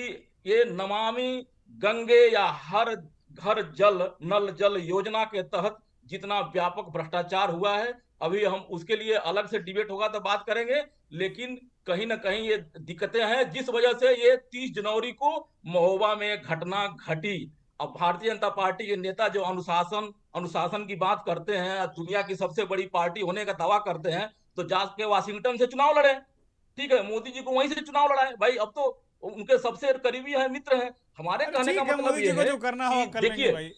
ये नमामि गंगे या हर घर जल नल जल योजना के तहत जितना व्यापक भ्रष्टाचार हुआ है, अभी हम उसके लिए अलग से डिबेट होगा तो बात करेंगे। लेकिन कहीं ना कहीं ये दिक्कतें हैं, जिस वजह से ये 30 जनवरी को महोबा में घटना घटी। अब भारतीय जनता पार्टी के नेता जो अनुशासन अनुशासन की बात करते हैं, दुनिया की सबसे बड़ी पार्टी होने का दावा करते हैं, तो जाके वाशिंगटन से चुनाव लड़े। ठीक है, मोदी जी को वहीं से चुनाव लड़ाए भाई, अब तो उनके सबसे करीबी है, मित्र हैं। हमारे अरे कहने का ठीक है, मतलब मोदी ये जी को है जो करना कि होगा कर लेंगे देखिए, भाई।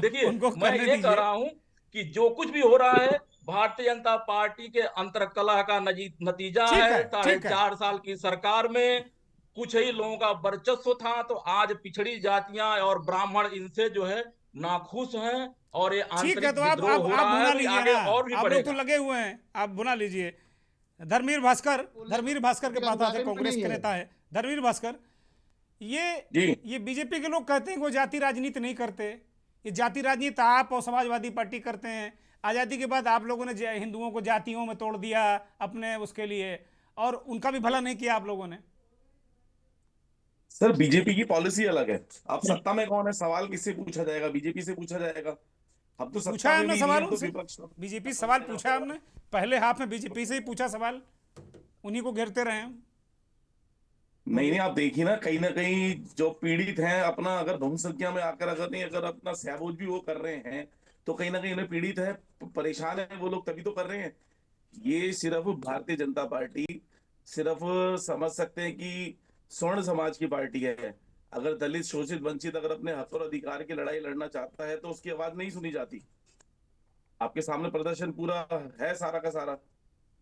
देखिए उनको मैं करने ये कह दीजिए। रहा हूं कि जो कुछ भी हो रहा है भारतीय जनता पार्टी के अंतर्कलह का नतीजा ठीक है, है। साढ़े ठीक है। 4 साल की सरकार में कुछ ही लोगों का वर्चस्व था, तो आज पिछड़ी जातियां और ब्राह्मण इनसे जो है नाखुश हैं, और ये ठीक है, आंतरिक तो आप विद्रोह आप हो आप रहा भुना है, भाई लीजिए आगे ना, और भी आप लोग तो बढ़ेगा। लगे हुए हैं, आप भुना लीजिए। धर्मवीर भास्कर के पास आते, कांग्रेस के नेता है धर्मवीर भास्कर। ये बीजेपी के लोग कहते हैं कि वो जाति राजनीति नहीं करते, ये जाति राजनीति आप और समाजवादी पार्टी करते हैं। आज़ादी के बाद आप लोगों ने हिंदुओं को जातियों में तोड़ दिया अपने उसके लिए, और उनका भी भला नहीं किया आप लोगों ने। सर बीजेपी की पॉलिसी अलग है। आप सत्ता में कौन है, सवाल किससे पूछा जाएगा? बीजेपी से पूछा जाएगा। हम तो पूछा सत्ता है में हमने भी नहीं सवाल है, तो उनसे, विपक्ष तो बीजेपी सवाल पूछा है हमने, पहले हाफ में बीजेपी से ही पूछा सवाल, उन्हीं को घेरते रहे हम। नहीं नहीं, आप देखिए ना कहीं जो पीड़ित हैं अपना, अगर बहुसंख्या में आकर अगर नहीं, अगर अपना सहबूज भी वो कर रहे हैं, तो कहीं ना कहीं उन्हें पीड़ित है, परेशान है वो लोग, तभी तो कर रहे हैं। ये सिर्फ भारतीय जनता पार्टी सिर्फ समझ सकते हैं कि स्वर्ण समाज की पार्टी है। अगर दलित, शोषित, वंचित अगर अपने हक और अधिकार की लड़ाई लड़ना चाहता है तो उसकी आवाज नहीं सुनी जाती। आपके सामने प्रदर्शन पूरा है, सारा का सारा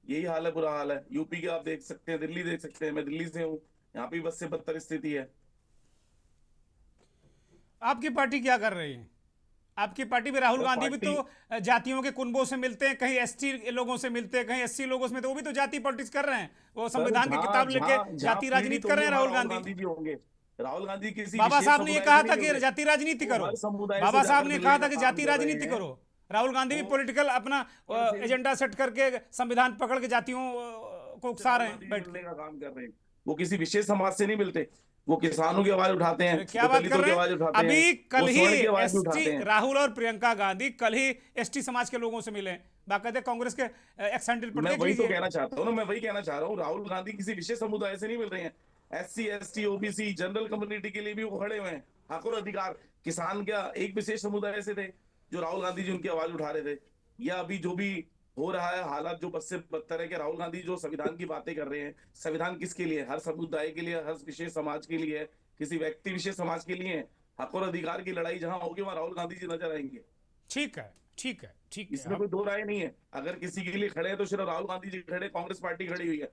यही हाल है, बुरा हाल है। यूपी के आप देख सकते हैं, दिल्ली देख सकते हैं, मैं दिल्ली से हूँ, यहाँ पे बस से बदतर स्थिति है। आपकी पार्टी क्या कर रही है? आपकी पार्टी में राहुल गांधी भी तो जातियों के कुनबों से मिलते हैं, कहीं एसटी लोगों से मिलते हैं, कहीं एससी लोगों से मिलते हैं, वो भी तो जाति पॉलिटिक्स कर रहे हैं, वो संविधान की किताब लेके जाति राजनीति कर रहे हैं राहुल गांधी। भी होंगे। राहुल गांधी किसी बाबा विशेष साहब ने ये समुदाय कहा से था नहीं कि मिल जाति राजनीति रहे। करो, हर समुदाय से बाबा साहब जाकर ने मिलने कहा का था कि काम जाति कर रहे राजनीति हैं। करो। राहुल गांधी भी पॉलिटिकल अपना एजेंडा सेट करके संविधान पकड़ के जातियों को उकसा रहे हैं बैठ मिलने का काम कर रहे हैं। वो किसी विशेष समाज से नहीं मिलते, वो किसानों की आवाज उठाते हैं, अरे क्या वो बात कर दलितों की रहे आवाज हैं? उठाते हैं, अभी कल वो ही स्वर्ण की आवाज भी एसटी उठाते हैं। राहुल और प्रियंका गांधी कल ही एसटी समाज के लोगों से मिले, बाकायदे कांग्रेस के एक्स हैंडल पर मैं देख वही तो लीजिए। कहना चाहता हूँ ना, मैं वही कहना चाह रहा हूँ, राहुल गांधी किसी विशेष समुदाय से नहीं मिल रहे हैं। SC ST OBC general community के लिए भी वो खड़े हुए हैं, हक और अधिकार। किसान क्या एक विशेष समुदाय से थे जो राहुल गांधी जी उनकी आवाज उठा रहे थे? या अभी जो भी हो रहा है, हालात जो बद से बदतर है कि राहुल गांधी जो संविधान की बातें कर रहे हैं, संविधान किसके लिए? हर समुदाय के लिए, हर विशेष समाज के लिए, किसी व्यक्ति विशेष समाज के लिए। हक और अधिकार की लड़ाई जहां होगी वहां राहुल गांधी जी नजर आएंगे। ठीक है, ठीक है, ठीक है। इसमें कोई दो राय नहीं है। अगर किसी के लिए खड़े हैं तो सिर्फ राहुल गांधी जी खड़े, कांग्रेस पार्टी खड़ी हुई है।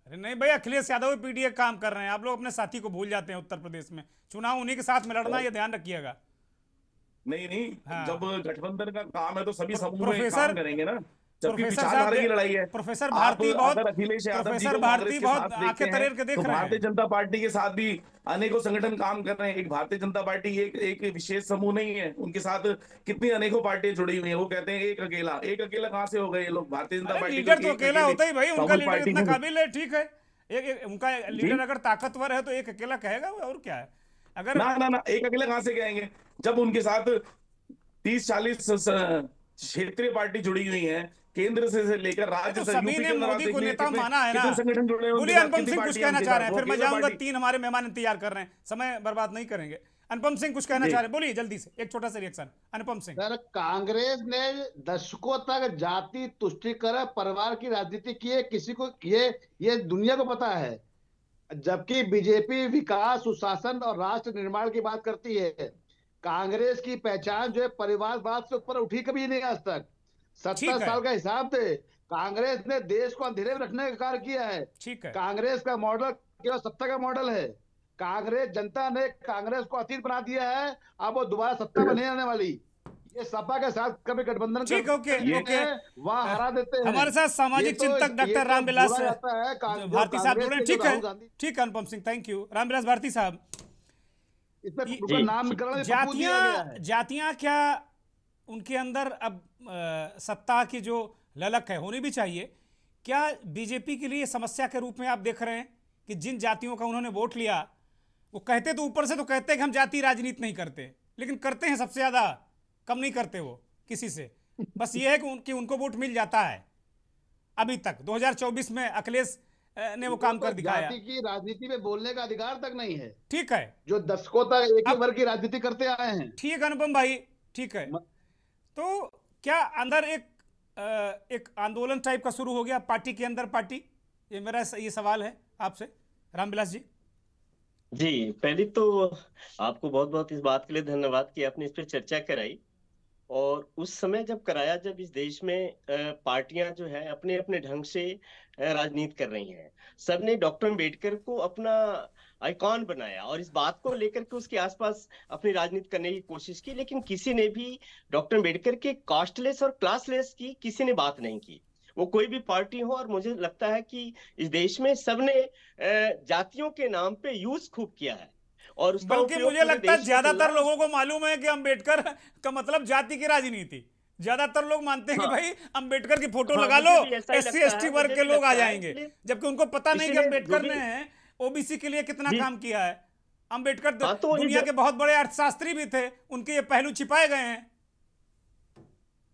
अरे नहीं भाई, अखिलेश यादव भी पीडीए काम कर रहे हैं, आप लोग अपने साथी को भूल जाते हैं। उत्तर प्रदेश में चुनाव उन्हीं के साथ में लड़ना, ये ध्यान रखिएगा। नहीं नहीं, हाँ। जब गठबंधन का काम है तो सभी समूह में प्रोफेसर काम करेंगे ना। जबकि प्रोफेसर विचारधारा साहब की लड़ाई है। प्रोफेसर आप भारती बहुत अगर अखिलेश यादव जी प्रोफेसर को भारती कांग्रेस के बहुत साथ देखते आंखें तरेर के हैं देख तो रहे भारतीय हैं। जनता पार्टी के साथ भी अनेकों संगठन काम कर रहे हैं। एक भारतीय जनता पार्टी एक विशेष समूह नहीं है, उनके साथ कितनी अनेकों पार्टियां जुड़ी हुई है। वो कहते हैं एक अकेला कहाँ से हो गए ये लोग? भारतीय जनता अरे पार्टी लीडर तो अकेला होता ही भाई, उनका लीडर पार्टी इतना को काबिल है, ठीक है। एक उनका लीडर अगर ताकतवर है तो एक अकेला कहेगा, और क्या है। अगर ना एक अकेला कहां से कहेंगे जब उनके साथ 30-40 क्षेत्रीय पार्टी जुड़ी हुई है, केंद्र से लेकर राज्य तो से। सभी यूपी ने के अंदर आप मोदी देख को लीजिए नेता कितने माना है ना। कितने संगठन जुड़े हैं उनके बोलिए साथ, अनुपम कितनी सिंह कुछ पार्टियां कहना उनके चाह रहे साथ, हैं, वो फिर मैं अकेला जाऊंगा। पार्टी। 3 हमारे मेहमान इंतजार कर रहे हैं, समय बर्बाद नहीं करेंगे। अनुपम सिंह कुछ कहना जी। चाह रहे हैं, बोलिए जल्दी से, एक छोटा सा रिएक्शन। अनुपम सिंह। सर, कांग्रेस ने दशकों तक जाति तुष्टीकरण परिवार की राजनीति की है, किसी को ये दुनिया को पता है। जबकि बीजेपी विकास, सुशासन और राष्ट्र निर्माण की बात करती है। कांग्रेस की पहचान जो है परिवारवाद से ऊपर उठी कभी नहीं आज तक। 70 ठीक है, साल का हिसाब थे। कांग्रेस ने देश को अंधेरे में रखने का कार्य किया है। ठीक है। कांग्रेस का मॉडल केवल सत्ता का मॉडल है। कांग्रेस जनता ने कांग्रेस को अतीत बना दिया है, अब वो दोबारा सत्ता में नहीं आने वाली। ये सपा के साथ कभी गठबंधन ठीक, ओके, ओके। वहां हरा देते हैं। हमारे साथ सामाजिक चिंतक डॉक्टर रामविलास भारती साहब बोल रहे हैं। ठीक है, ठीक है अनुपम सिंह, थैंक यू। रामविलास भारती साहब, इसमें नामकरण जातियां क्या उनके अंदर अब सत्ता की जो ललक है होनी भी चाहिए? क्या बीजेपी के लिए समस्या के रूप में आप देख रहे हैं कि जिन जातियों का उन्होंने वोट लिया, वो कहते तो ऊपर से तो कहते हैं कि हम जाति राजनीति नहीं करते, लेकिन करते हैं सबसे ज्यादा, कम नहीं करते वो किसी से। बस ये है कि उनको वोट मिल जाता है। अभी तक 2024 में अखिलेश ने वो काम कर दिखाया। जाति की राजनीति में बोलने का अधिकार तक नहीं है। ठीक है, जो दशकों तक एक ही वर्ग की राजनीति करते आए हैं। ठीक है अनुपम भाई, ठीक है। तो क्या अंदर एक आंदोलन टाइप का शुरू हो गया पार्टी के अंदर? पार्टी, ये मेरा ये सवाल है आपसे रामविलास जी। जी, पहले तो आपको बहुत बहुत इस बात के लिए धन्यवाद कि आपने इस पर चर्चा कराई। और उस समय जब कराया, जब इस देश में पार्टियां जो है अपने अपने ढंग से राजनीति कर रही हैं, सबने डॉक्टर अम्बेडकर को अपना आइकॉन बनाया और इस बात को लेकर के उसके आसपास अपनी राजनीति करने की कोशिश की, लेकिन किसी ने भी डॉक्टर अम्बेडकर के कास्टलेस और क्लासलेस की किसी ने बात नहीं की, वो कोई भी पार्टी हो। और मुझे लगता है कि इस देश में सबने जातियों के नाम पे यूज खूब किया है। और बल्कि मुझे लगता है ज्यादातर लोगों को मालूम है कि अम्बेडकर का मतलब जाति की राजनीति। ज्यादातर लोग मानते हैं कि भाई अम्बेडकर की फोटो लगा लो, SC ST वर्ग के लोग आ जाएंगे, जबकि उनको पता नहीं कि अम्बेडकर ने ओबीसी के लिए कितना काम किया है। अम्बेडकर दुनिया के बहुत बड़े अर्थशास्त्री भी थे, उनके ये पहलू छिपाए गए हैं।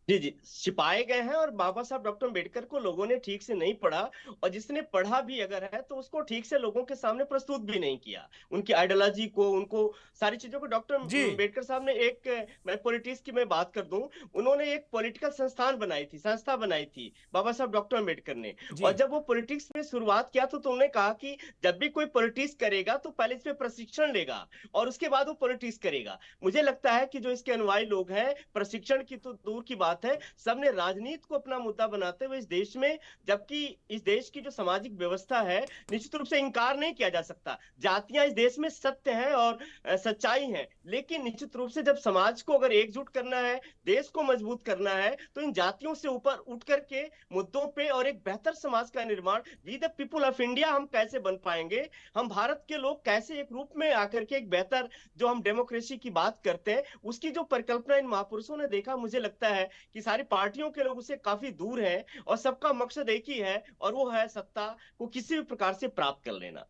जी जी, छिपाए गए हैं, और बाबा साहब डॉक्टर अम्बेडकर को लोगों ने ठीक से नहीं पढ़ा, और जिसने पढ़ा भी अगर है तो उसको ठीक से लोगों के सामने प्रस्तुत भी नहीं किया, उनकी आइडियोलॉजी को, उनको सारी चीजों को। डॉक्टर जी अम्बेडकर साहब ने एक, मैं पॉलिटिक्स की मैं बात कर दूं, उन्होंने एक पॉलिटिकल संस्थान बनाई थी, संस्था बनाई थी बाबा साहब डॉक्टर अम्बेडकर ने। जी और जब वो पॉलिटिक्स में शुरुआत किया तो उन्होंने कहा कि जब भी कोई पॉलिटिक्स करेगा तो पहले इसमें प्रशिक्षण लेगा और उसके बाद वो पॉलिटिक्स करेगा। मुझे लगता है कि जो इसके अनुयायी लोग हैं, प्रशिक्षण की तो दूर की बात है, सबने राजनीति को अपना मुद्दा बनाते हुए इस देश में, जबकि इस देश की जो सामाजिक व्यवस्था है, निश्चित रूप से इंकार नहीं किया जा सकता। जातियां इस देश में सत्य है और सच्चाई है, लेकिन निश्चित रूप से जब समाज को अगर एकजुट करना है, देश को मजबूत करना है, तो इन जातियों से ऊपर उठ करके मुद्दों पे और एक बेहतर समाज का निर्माण, we the people of India, हम कैसे बन पाएंगे, हम भारत के लोग कैसे एक रूप में आकर के एक बेहतर, जो हम डेमोक्रेसी की बात करते हैं, उसकी जो परिकल्पना इन महापुरुषों ने देखा, मुझे लगता है कि सारी पार्टियों के लोग उससे काफी दूर हैं, और सबका मकसद एक ही है, और वो है सत्ता को किसी भी प्रकार से प्राप्त कर लेना,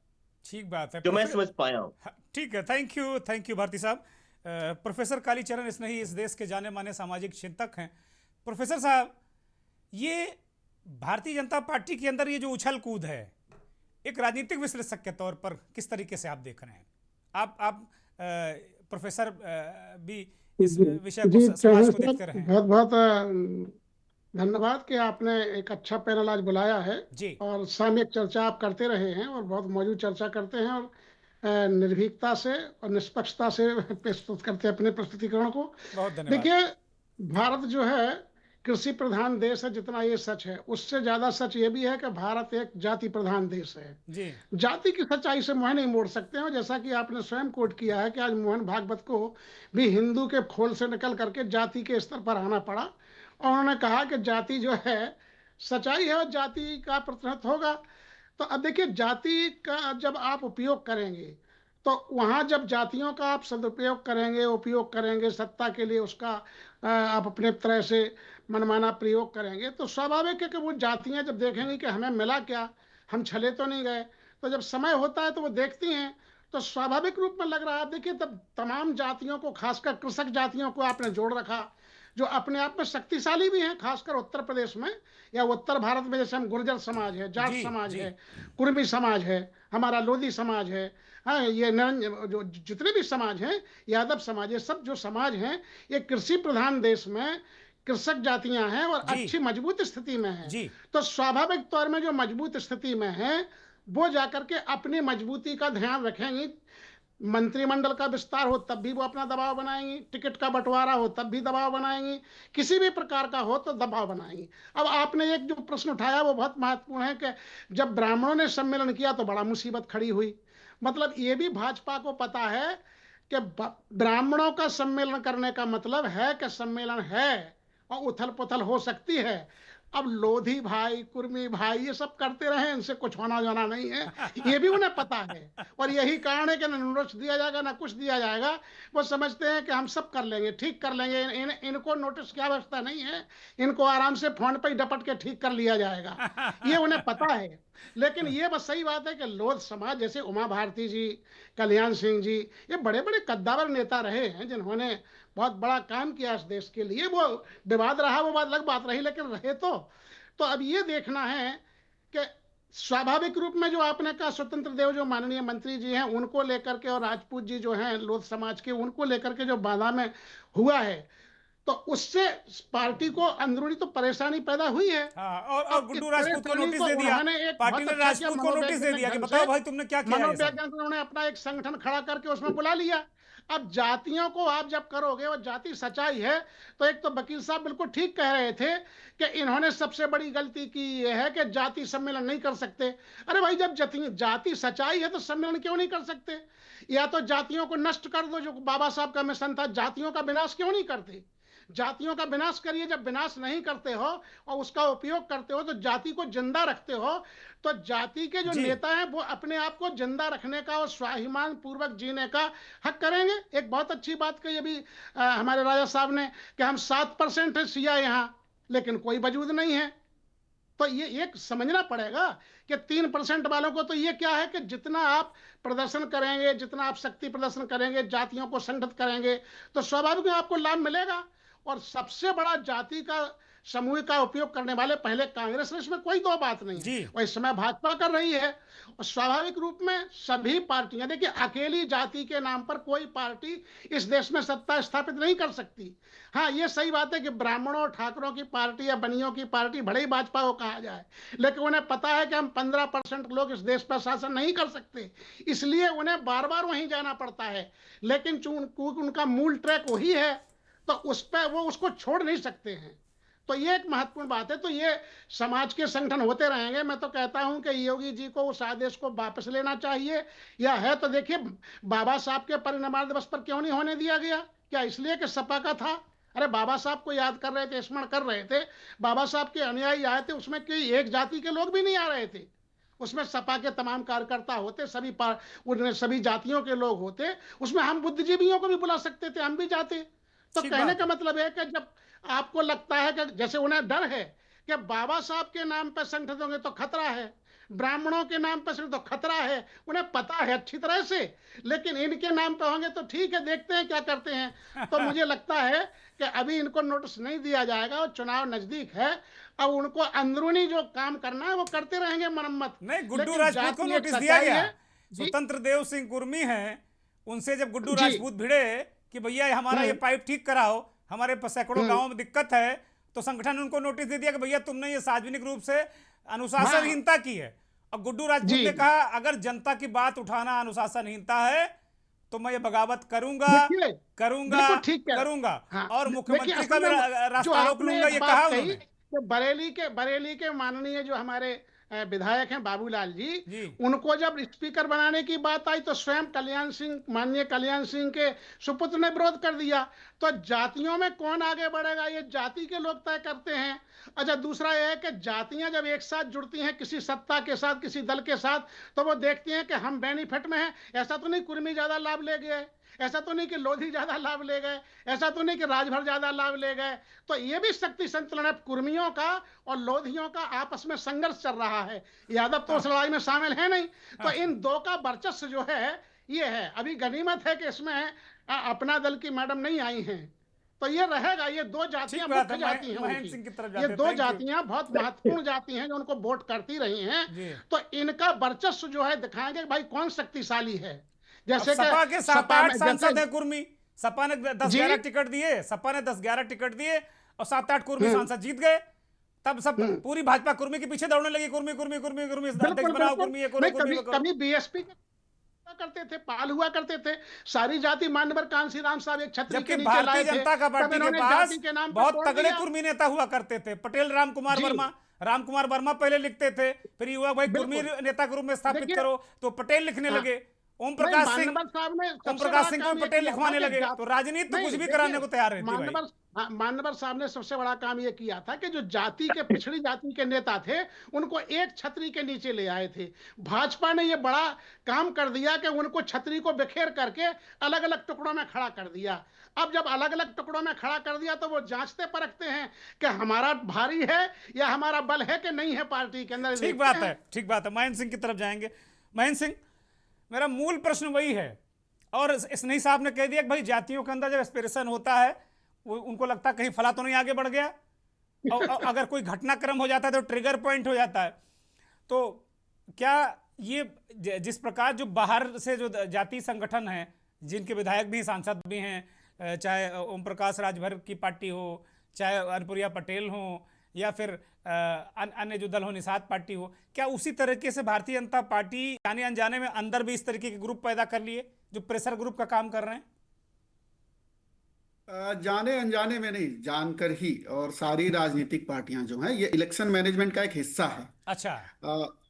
ठीक बात है जो मैं समझ पाया हूं। हाँ, ठीक है, थैंक यू भारती साहब। प्रोफेसर कालीचरण स्नेही इस देश के जाने माने सामाजिक चिंतक हैं। प्रोफेसर साहब, ये भारतीय जनता पार्टी के अंदर ये जो उछल कूद है, एक राजनीतिक विश्लेषक के तौर पर किस तरीके से आप देख रहे हैं? आप प्रोफेसर भी इस विषय को, जी समाज चौहान को साहब, देखते रहे हैं। बहुत बहुत धन्यवाद कि आपने एक अच्छा पैनल आज बुलाया है, जी और सामयिक चर्चा आप करते रहे हैं और बहुत मौजूद चर्चा करते हैं, और निर्भीकता से और निष्पक्षता से प्रस्तुत करते हैं अपने प्रस्तुतिकरण को। बहुत धन्यवाद। देखिए, भारत जो है कृषि प्रधान देश है, जितना ये सच है, उससे ज्यादा सच ये भी है कि भारत एक जाति प्रधान देश है। जी जाति की सच्चाई से मुंह नहीं मोड़ सकते हैं, जैसा कि आपने स्वयं कोट किया है कि आज मोहन भागवत को भी हिंदू के खोल से निकल करके जाति के स्तर पर आना पड़ा, और उन्होंने कहा कि जाति जो है सच्चाई है और जाति का प्रतिनिधित्व होगा। तो अब देखिए, जाति का जब आप उपयोग करेंगे, तो वहां जब जातियों का आप सदुपयोग करेंगे, उपयोग करेंगे सत्ता के लिए, उसका आप अपने तरह से मनमाना प्रयोग करेंगे, तो स्वाभाविक है कि वो जातियां जब देखेंगी कि हमें मिला क्या, हम छले तो नहीं गए, तो जब समय होता है तो वो देखती हैं, तो स्वाभाविक रूप में लग रहा है। देखिए, तब तमाम जातियों को, खासकर कृषक जातियों को आपने जोड़ रखा, जो अपने आप में शक्तिशाली भी हैं, खासकर उत्तर प्रदेश में या उत्तर भारत में, जैसे हम गुर्जर समाज है, जाट जी समाज जी है, कुर्मी समाज है, हमारा लोधी समाज है, हाँ, ये जो जितने भी समाज हैं, यादव समाज, ये सब जो समाज हैं, ये कृषि प्रधान देश में कृषक जातियां हैं और जी अच्छी मजबूत स्थिति में हैं। जी तो स्वाभाविक तौर में जो मजबूत स्थिति में है, वो जाकर के अपनी मजबूती का ध्यान रखेंगी। मंत्रिमंडल का विस्तार हो तब भी वो अपना दबाव बनाएंगी, टिकट का बंटवारा हो तब भी दबाव बनाएंगी, किसी भी प्रकार का हो तो दबाव बनाएंगी। अब आपने एक जो प्रश्न उठाया वो बहुत महत्वपूर्ण है कि जब ब्राह्मणों ने सम्मेलन किया तो बड़ा मुसीबत खड़ी हुई। मतलब ये भी भाजपा को पता है कि ब्राह्मणों का सम्मेलन करने का मतलब है कि सम्मेलन है और उथल पुथल हो सकती है। अब लोधी भाई, कुर्मी भाई, ये सब करते रहे, इनसे कुछ होना जाना नहीं है, ये भी उन्हें पता है। और यही कारण है कि ना नोटिस दिया जाएगा ना कुछ दिया जाएगा, वो समझते हैं कि हम सब कर लेंगे, ठीक कर लेंगे, इनको नोटिस की आवश्यकता नहीं है, इनको आराम से फोन पर ही डपट के ठीक कर लिया जाएगा, ये उन्हें पता है। लेकिन ये बस सही बात है कि लोध समाज, जैसे उमा भारती जी, कल्याण सिंह जी, ये बड़े बड़े कद्दावर नेता रहे हैं जिन्होंने बहुत बड़ा काम किया इस देश के लिए। वो विवाद रहा, वो बात अलग बात रही, लेकिन रहे तो अब ये देखना है कि स्वाभाविक रूप में जो आपने कहा, स्वतंत्र देव जो माननीय मंत्री जी हैं, उनको लेकर के, और राजपूत जी जो हैं लोध समाज के, उनको लेकर के जो बाधा में हुआ है, तो उससे पार्टी को अंदरूनी तो परेशानी पैदा हुई है। हाँ, और अब इस गुड्डू राजपूत को परेशानी नोटिस को दे दिया, उन्होंने एक पार्टी बहुत ने अच्छा किया, राजपूत को नोटिस दे दिया कि मनोवैज्ञानिक ढंग बताओ से, भाई तुमने क्या किया है ये सब। मनोवैज्ञानिक उन्होंने अपना एक संगठन खड़ा करके उसमें बुला लिया। अब जातियों को आप जब करोगे और जाति सच्चाई है, तो एक तो वकील साहब बिल्कुल ठीक कह रहे थे कि इन्होंने सबसे बड़ी गलती की ये है कि जाति सम्मेलन नहीं कर सकते। अरे भाई, जब जाति सच्चाई है तो सम्मेलन क्यों नहीं कर सकते? या तो जातियों को नष्ट कर दो, जो बाबा साहब का मिशन था, जातियों का विनाश क्यों नहीं करते? जातियों का विनाश करिए। जब विनाश नहीं करते हो और उसका उपयोग करते हो, तो जाति को जिंदा रखते हो, तो जाति के जो जी नेता हैं वो अपने आप को जिंदा रखने का और स्वाभिमान पूर्वक जीने का हक करेंगे। एक बहुत अच्छी बात कही अभी हमारे राजा साहब ने कि हम 7% है सिया यहाँ, लेकिन कोई वजूद नहीं है। तो ये एक समझना पड़ेगा कि 3% वालों को तो ये क्या है कि जितना आप प्रदर्शन करेंगे, जितना आप शक्ति प्रदर्शन करेंगे, जातियों को संगठित करेंगे, तो स्वाभाविक आपको लाभ मिलेगा। और सबसे बड़ा जाति का समूह का उपयोग करने वाले पहले कांग्रेस है, इसमें कोई दो बात नहीं जी। है। और इस समय भाजपा कर रही है, और स्वाभाविक रूप में सभी पार्टियां, देखिए अकेली जाति के नाम पर कोई पार्टी इस देश में सत्ता स्थापित नहीं कर सकती। हाँ, ये सही बात है कि ब्राह्मणों और ठाकुरों की पार्टी या बनियों की पार्टी भले ही भाजपा को कहा जाए, लेकिन उन्हें पता है कि हम 15% लोग इस देश पर शासन नहीं कर सकते, इसलिए उन्हें बार बार वहीं जाना पड़ता है। लेकिन चूंकि उनका मूल ट्रैक वही है, तो उस पर वो उसको छोड़ नहीं सकते हैं। तो ये एक महत्वपूर्ण बात है। तो ये समाज के संगठन होते रहेंगे। मैं तो कहता हूं कि योगी जी को उस आदेश को वापस लेना चाहिए, या है तो देखिए बाबा साहब के परिनिर्वाण दिवस पर क्यों नहीं होने दिया गया? क्या इसलिए कि सपा का था? अरे बाबा साहब को याद कर रहे थे, स्मरण कर रहे थे, बाबा साहब के अनुयायी आए थे, उसमें कोई एक जाति के लोग भी नहीं आ रहे थे, उसमें सपा के तमाम कार्यकर्ता होते, उनमें सभी जातियों के लोग होते, उसमें हम बुद्धिजीवियों को भी बुला सकते थे, हम भी जाते। तो ठीक कहने बात का है। मतलब है कि जब आपको लगता है कि जैसे उन्हें डर है कि बाबा साहब के नाम पर संगठित होंगे तो खतरा है, ब्राह्मणों के नाम पर संगठित तो खतरा है, उन्हें पता है अच्छी तरह से, लेकिन इनके नाम पे होंगे तो ठीक है, देखते हैं क्या करते हैं। तो मुझे लगता है कि अभी इनको नोटिस नहीं दिया जाएगा, और चुनाव नजदीक है, अब उनको अंदरूनी जो काम करना है वो करते रहेंगे, मरम्मत। नहीं, गुड्डू लेकिन राजपूत को जाति एक नोटिस दिया सच्चाई गया। है। जी स्वतंत्र देव सिंह कुर्मी हैं, उनसे जब गुड्डू जी। राजपूत भिड़े कि भैया हमारा ये पाइप ठीक कराओ, हमारे सैकड़ों गांवों में दिक्कत है, तो संगठन ने उनको नोटिस दे दिया कि भैया तुमने ये सार्वजनिक रूप से अनुशासनहीनता की है। और गुड्डू राजपूत जी ने कहा अगर जनता की बात उठाना अनुशासनहीनता है तो मैं ये बगावत करूंगा, देखिए, करूंगा, बिल्कुल ठीक कह रहे हैं। करूंगा, हाँ, और देखिए मुख्यमंत्री का असल भी में जो रास्ता रोक आपने लूंगा, एक ये बात कहा कही उन्होंने। कि बरेली के माननीय जो हमारे विधायक हैं बाबूलाल जी, जी। उनको जब स्पीकर बनाने की बात आई तो स्वयं माननीय कल्याण सिंह के सुपुत्र ने विरोध कर दिया। तो जातियों में कौन आगे बढ़ेगा, ये जाति के लोग तय करते हैं। अच्छा, दूसरा यह है कि जातियां जब एक साथ जुड़ती हैं किसी सत्ता के साथ, किसी दल के साथ, तो वो देखती हैं कि हम बेनिफिट में हैं। ऐसा तो नहीं कुर्मी ज्यादा लाभ ले गए, ऐसा तो नहीं कि लोधी ज्यादा लाभ ले गए, ऐसा तो नहीं कि राजभर ज्यादा लाभ ले गए। तो ये भी शक्ति संतुलन है, कुर्मियों का और लोधियों का आपस में संघर्ष चल रहा है। यादव तो उस लड़ाई में शामिल है नहीं। तो इन दो का वर्चस्व जो है ये है। अभी गनीमत है कि इसमें अपना दल की मैडम नहीं आई हैं, तो ये रहेगा। ये दो जातियां ठीक बात मुख्य है, जाति हैं महेंद्र उनकी, सिंह की तरफ ये जाते हैं। दो थैंक यू जातियां बहुत महत्वपूर्ण जाति हैं जो उनको वोट करती रही हैं। जी। तो इनका वर्चस्व जो है दिखाएंगे कि भाई कौन शक्तिशाली है। अब जैसे सपा कि के 7-8 में सांसद जैसे हैं कुर्मी, सपा ने 10-11 जी टिकट दिए, सपा ने 10-11 टिकट दिए और 7-8 कुर्मी सांसद जीत गए। तब सब पूरी भाजपा कुर्मी के पीछे दौड़ने लगी, कुर्मी कुर्मी कुर्मी कुर्मी, अध्यक्ष बिल्कुल बनाओ, बिल्कुल। कुर्मी ये करो, नहीं, कुर्मी कभी वो करो। कभी बीएसपी करते थे, पाल हुआ करते थे, सारी जाति मान्यवर कांसी राम साहब एक छतरी जबकि के नीचे लाए भारतीय थे, जनता का तब पार्टी के इन्होंने पास जाति के नाम पर बहुत तोड़ तगड़े दिया। कुर्मी नेता हुआ करते थे। पटेल राम कुमार जी वर्मा, राम कुमार वर्मा पहले लिखते थे, फिर युवा भाई कुर्मी बिल्कुल। नेता के रूप में स्थापित देखिए, करो तो पटेल लिखने हाँ, लगे। ओम नहीं, प्रकाश सिंह मानवर साहब ने ओम सबसे प्रकाश बड़ा सिंह को काम भी ये पटेल किया था लिखवाने कि लगे, तो राजनीति तो नहीं कुछ भी देखिए, कराने को तैयार रहती है भाई। मानवर साहब ने सबसे बड़ा काम ये किया था कि जो जाति के पिछड़ी जाति के नेता थे उनको एक छतरी के नीचे ले आए थे। भाजपा ने ये बड़ा काम कर दिया कि उनको छतरी को बिखेर करके अलग अलग टुकड़ों में खड़ा कर दिया। अब जब अलग अलग टुकड़ों में खड़ा कर दिया तो वो जांचते परखते हैं कि हमारा भारी है या हमारा बल है कि नहीं है पार्टी के अंदर। ठीक बात है, ठीक बात है। महेंद्र सिंह की तरफ जाएंगे। महेंद्र सिंह, मेरा मूल प्रश्न वही है, और स्नेही साहब ने कह दिया कि भाई जातियों के अंदर जब एस्पिरेशन होता है, वो उनको लगता है कहीं फला तो नहीं आगे बढ़ गया, और अगर कोई घटनाक्रम हो जाता है तो ट्रिगर पॉइंट हो जाता है। तो क्या ये जिस प्रकार जो बाहर से जो जाति संगठन है, जिनके विधायक भी सांसद भी हैं, चाहे ओम प्रकाश राजभर की पार्टी हो, चाहे अनुप्रिया पटेल हो, या फिर अन्य जो दल हो, निषाद पार्टी हो, क्या उसी तरीके से भारतीय जनता पार्टी जाने अनजाने में अंदर भी इस तरीके के ग्रुप पैदा कर लिए जो प्रेशर ग्रुप का काम कर रहे हैं? जाने अनजाने में नहीं, जानकर ही। और सारी राजनीतिक पार्टियां जो हैं ये इलेक्शन मैनेजमेंट का एक हिस्सा है। अच्छा।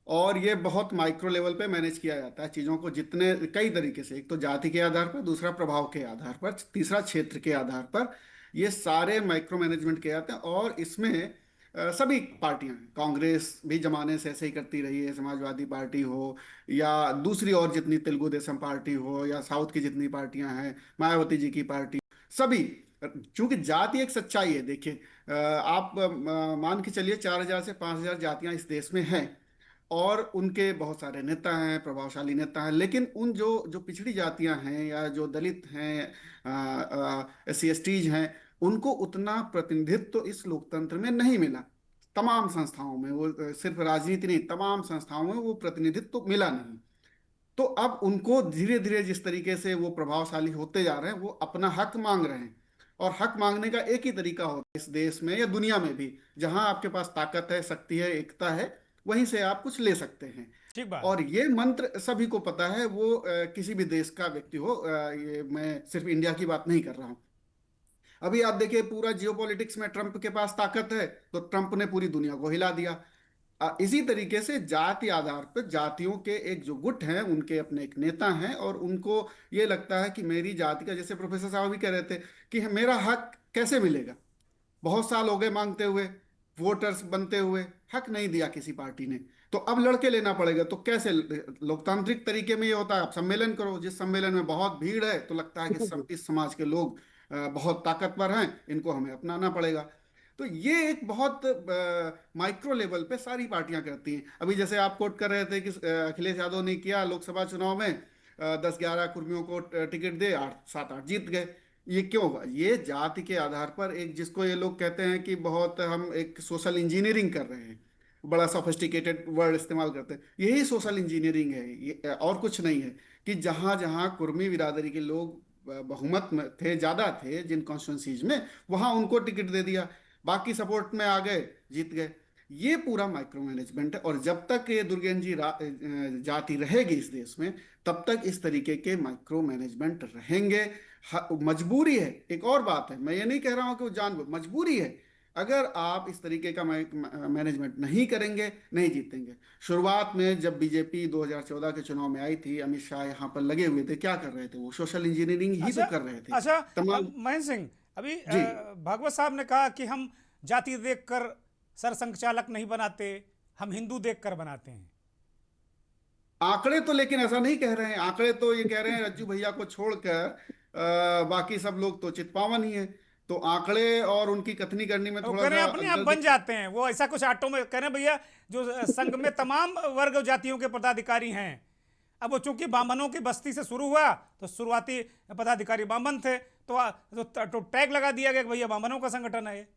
और ये बहुत माइक्रो लेवल पे मैनेज किया जाता है चीज़ों को, जितने कई तरीके से। एक तो जाति के आधार पर, दूसरा प्रभाव के आधार पर, तीसरा क्षेत्र के आधार पर। ये सारे माइक्रो मैनेजमेंट किए जाते हैं। और इसमें सभी पार्टियां हैं, कांग्रेस भी जमाने से ऐसे ही करती रही है, समाजवादी पार्टी हो या दूसरी और जितनी तेलुगु देशम पार्टी हो या साउथ की जितनी पार्टियां हैं, मायावती जी की पार्टी, सभी। चूंकि जाति एक सच्चाई है। देखिए, आप मान के चलिए 4,000 से 5,000 जातियां इस देश में हैं, और उनके बहुत सारे नेता हैं, प्रभावशाली नेता हैं। लेकिन उन जो जो पिछड़ी जातियां हैं या जो दलित हैं, SC STs हैं, उनको उतना प्रतिनिधित्व तो इस लोकतंत्र में नहीं मिला। तमाम संस्थाओं में, वो सिर्फ राजनीति नहीं, तमाम संस्थाओं में वो प्रतिनिधित्व तो मिला नहीं। तो अब उनको धीरे धीरे जिस तरीके से वो प्रभावशाली होते जा रहे हैं, वो अपना हक मांग रहे हैं। और हक मांगने का एक ही तरीका होता है इस देश में या दुनिया में भी, जहां आपके पास ताकत है, शक्ति है, एकता है, वहीं से आप कुछ ले सकते हैं। ठीक बात। और ये मंत्र सभी को पता है, वो किसी भी देश का व्यक्ति हो, ये मैं सिर्फ इंडिया की बात नहीं कर रहा हूँ। अभी आप देखिए, पूरा जियोपॉलिटिक्स में ट्रंप के पास ताकत है, तो ट्रंप ने पूरी दुनिया को हिला दिया। इसी तरीके से जाति आधार पर जातियों के एक जो गुट हैं, उनके अपने एक नेता हैं, और उनको ये लगता है कि मेरी जाति का, जैसे प्रोफेसर साहब भी कह रहे थे कि मेरा हक कैसे मिलेगा। बहुत साल हो गए मांगते हुए, वोटर्स बनते हुए, हक नहीं दिया किसी पार्टी ने, तो अब लड़के लेना पड़ेगा। तो कैसे? लोकतांत्रिक तरीके में ये होता है, आप सम्मेलन करो, जिस सम्मेलन में बहुत भीड़ है तो लगता है कि इस समाज के लोग बहुत ताकतवर हैं, इनको हमें अपनाना पड़ेगा। तो ये एक बहुत माइक्रो लेवल पे सारी पार्टियां करती हैं। अभी जैसे आप कोट कर रहे थे कि अखिलेश यादव ने किया लोकसभा चुनाव में, 10-11 कुर्मियों को टिकट दे, 8-7-8 जीत गए। ये क्यों हुआ? ये जाति के आधार पर, एक जिसको ये लोग कहते हैं कि बहुत हम एक सोशल इंजीनियरिंग कर रहे हैं, बड़ा सोफिस्टिकेटेड वर्ड इस्तेमाल करते हैं, यही सोशल इंजीनियरिंग है, ये और कुछ नहीं है। कि जहां जहां कुर्मी बिरादरी के लोग बहुमत में थे, ज्यादा थे जिन कॉन्स्टिट्यूंसीज में, वहां उनको टिकट दे दिया, बाकी सपोर्ट में आ गए, जीत गए। ये पूरा माइक्रो मैनेजमेंट है। और जब तक ये दुर्गेन जी जाति रहेगी इस देश में, तब तक इस तरीके के माइक्रो मैनेजमेंट रहेंगे। मजबूरी है, एक और बात है, मैं ये नहीं कह रहा हूं कि वो मजबूरी है। अगर आप इस तरीके का मैनेजमेंट नहीं करेंगे, नहीं जीतेंगे। शुरुआत में जब बीजेपी 2014 के चुनाव में आई थी, अमित शाह यहाँ पर लगे हुए थे, क्या कर रहे थे? वो सोशल इंजीनियरिंग ही तो कर रहे थे। अच्छा, तमाम। महेंद्र सिंह, अभी भागवत साहब ने कहा कि हम जाति देखकर सरसंघ चालक नहीं बनाते, हम हिंदू देखकर बनाते हैं। आंकड़े तो लेकिन ऐसा नहीं कह रहे हैं। आंकड़े तो ये कह रहे हैं रज्जू भैया को छोड़कर बाकी सब लोग तो चितपावन ही है। तो आंकड़े और उनकी कथनी करनी में थोड़ा सा अपने आप बन जाते हैं वो, ऐसा कुछ आटो में कह रहे हैं भैया, जो संघ में तमाम वर्ग जातियों के पदाधिकारी हैं। अब वो चूंकि बामनों की बस्ती से शुरू हुआ, तो शुरुआती पदाधिकारी बामन थे, तो टैग लगा दिया गया कि भैया बामनों का संगठन है।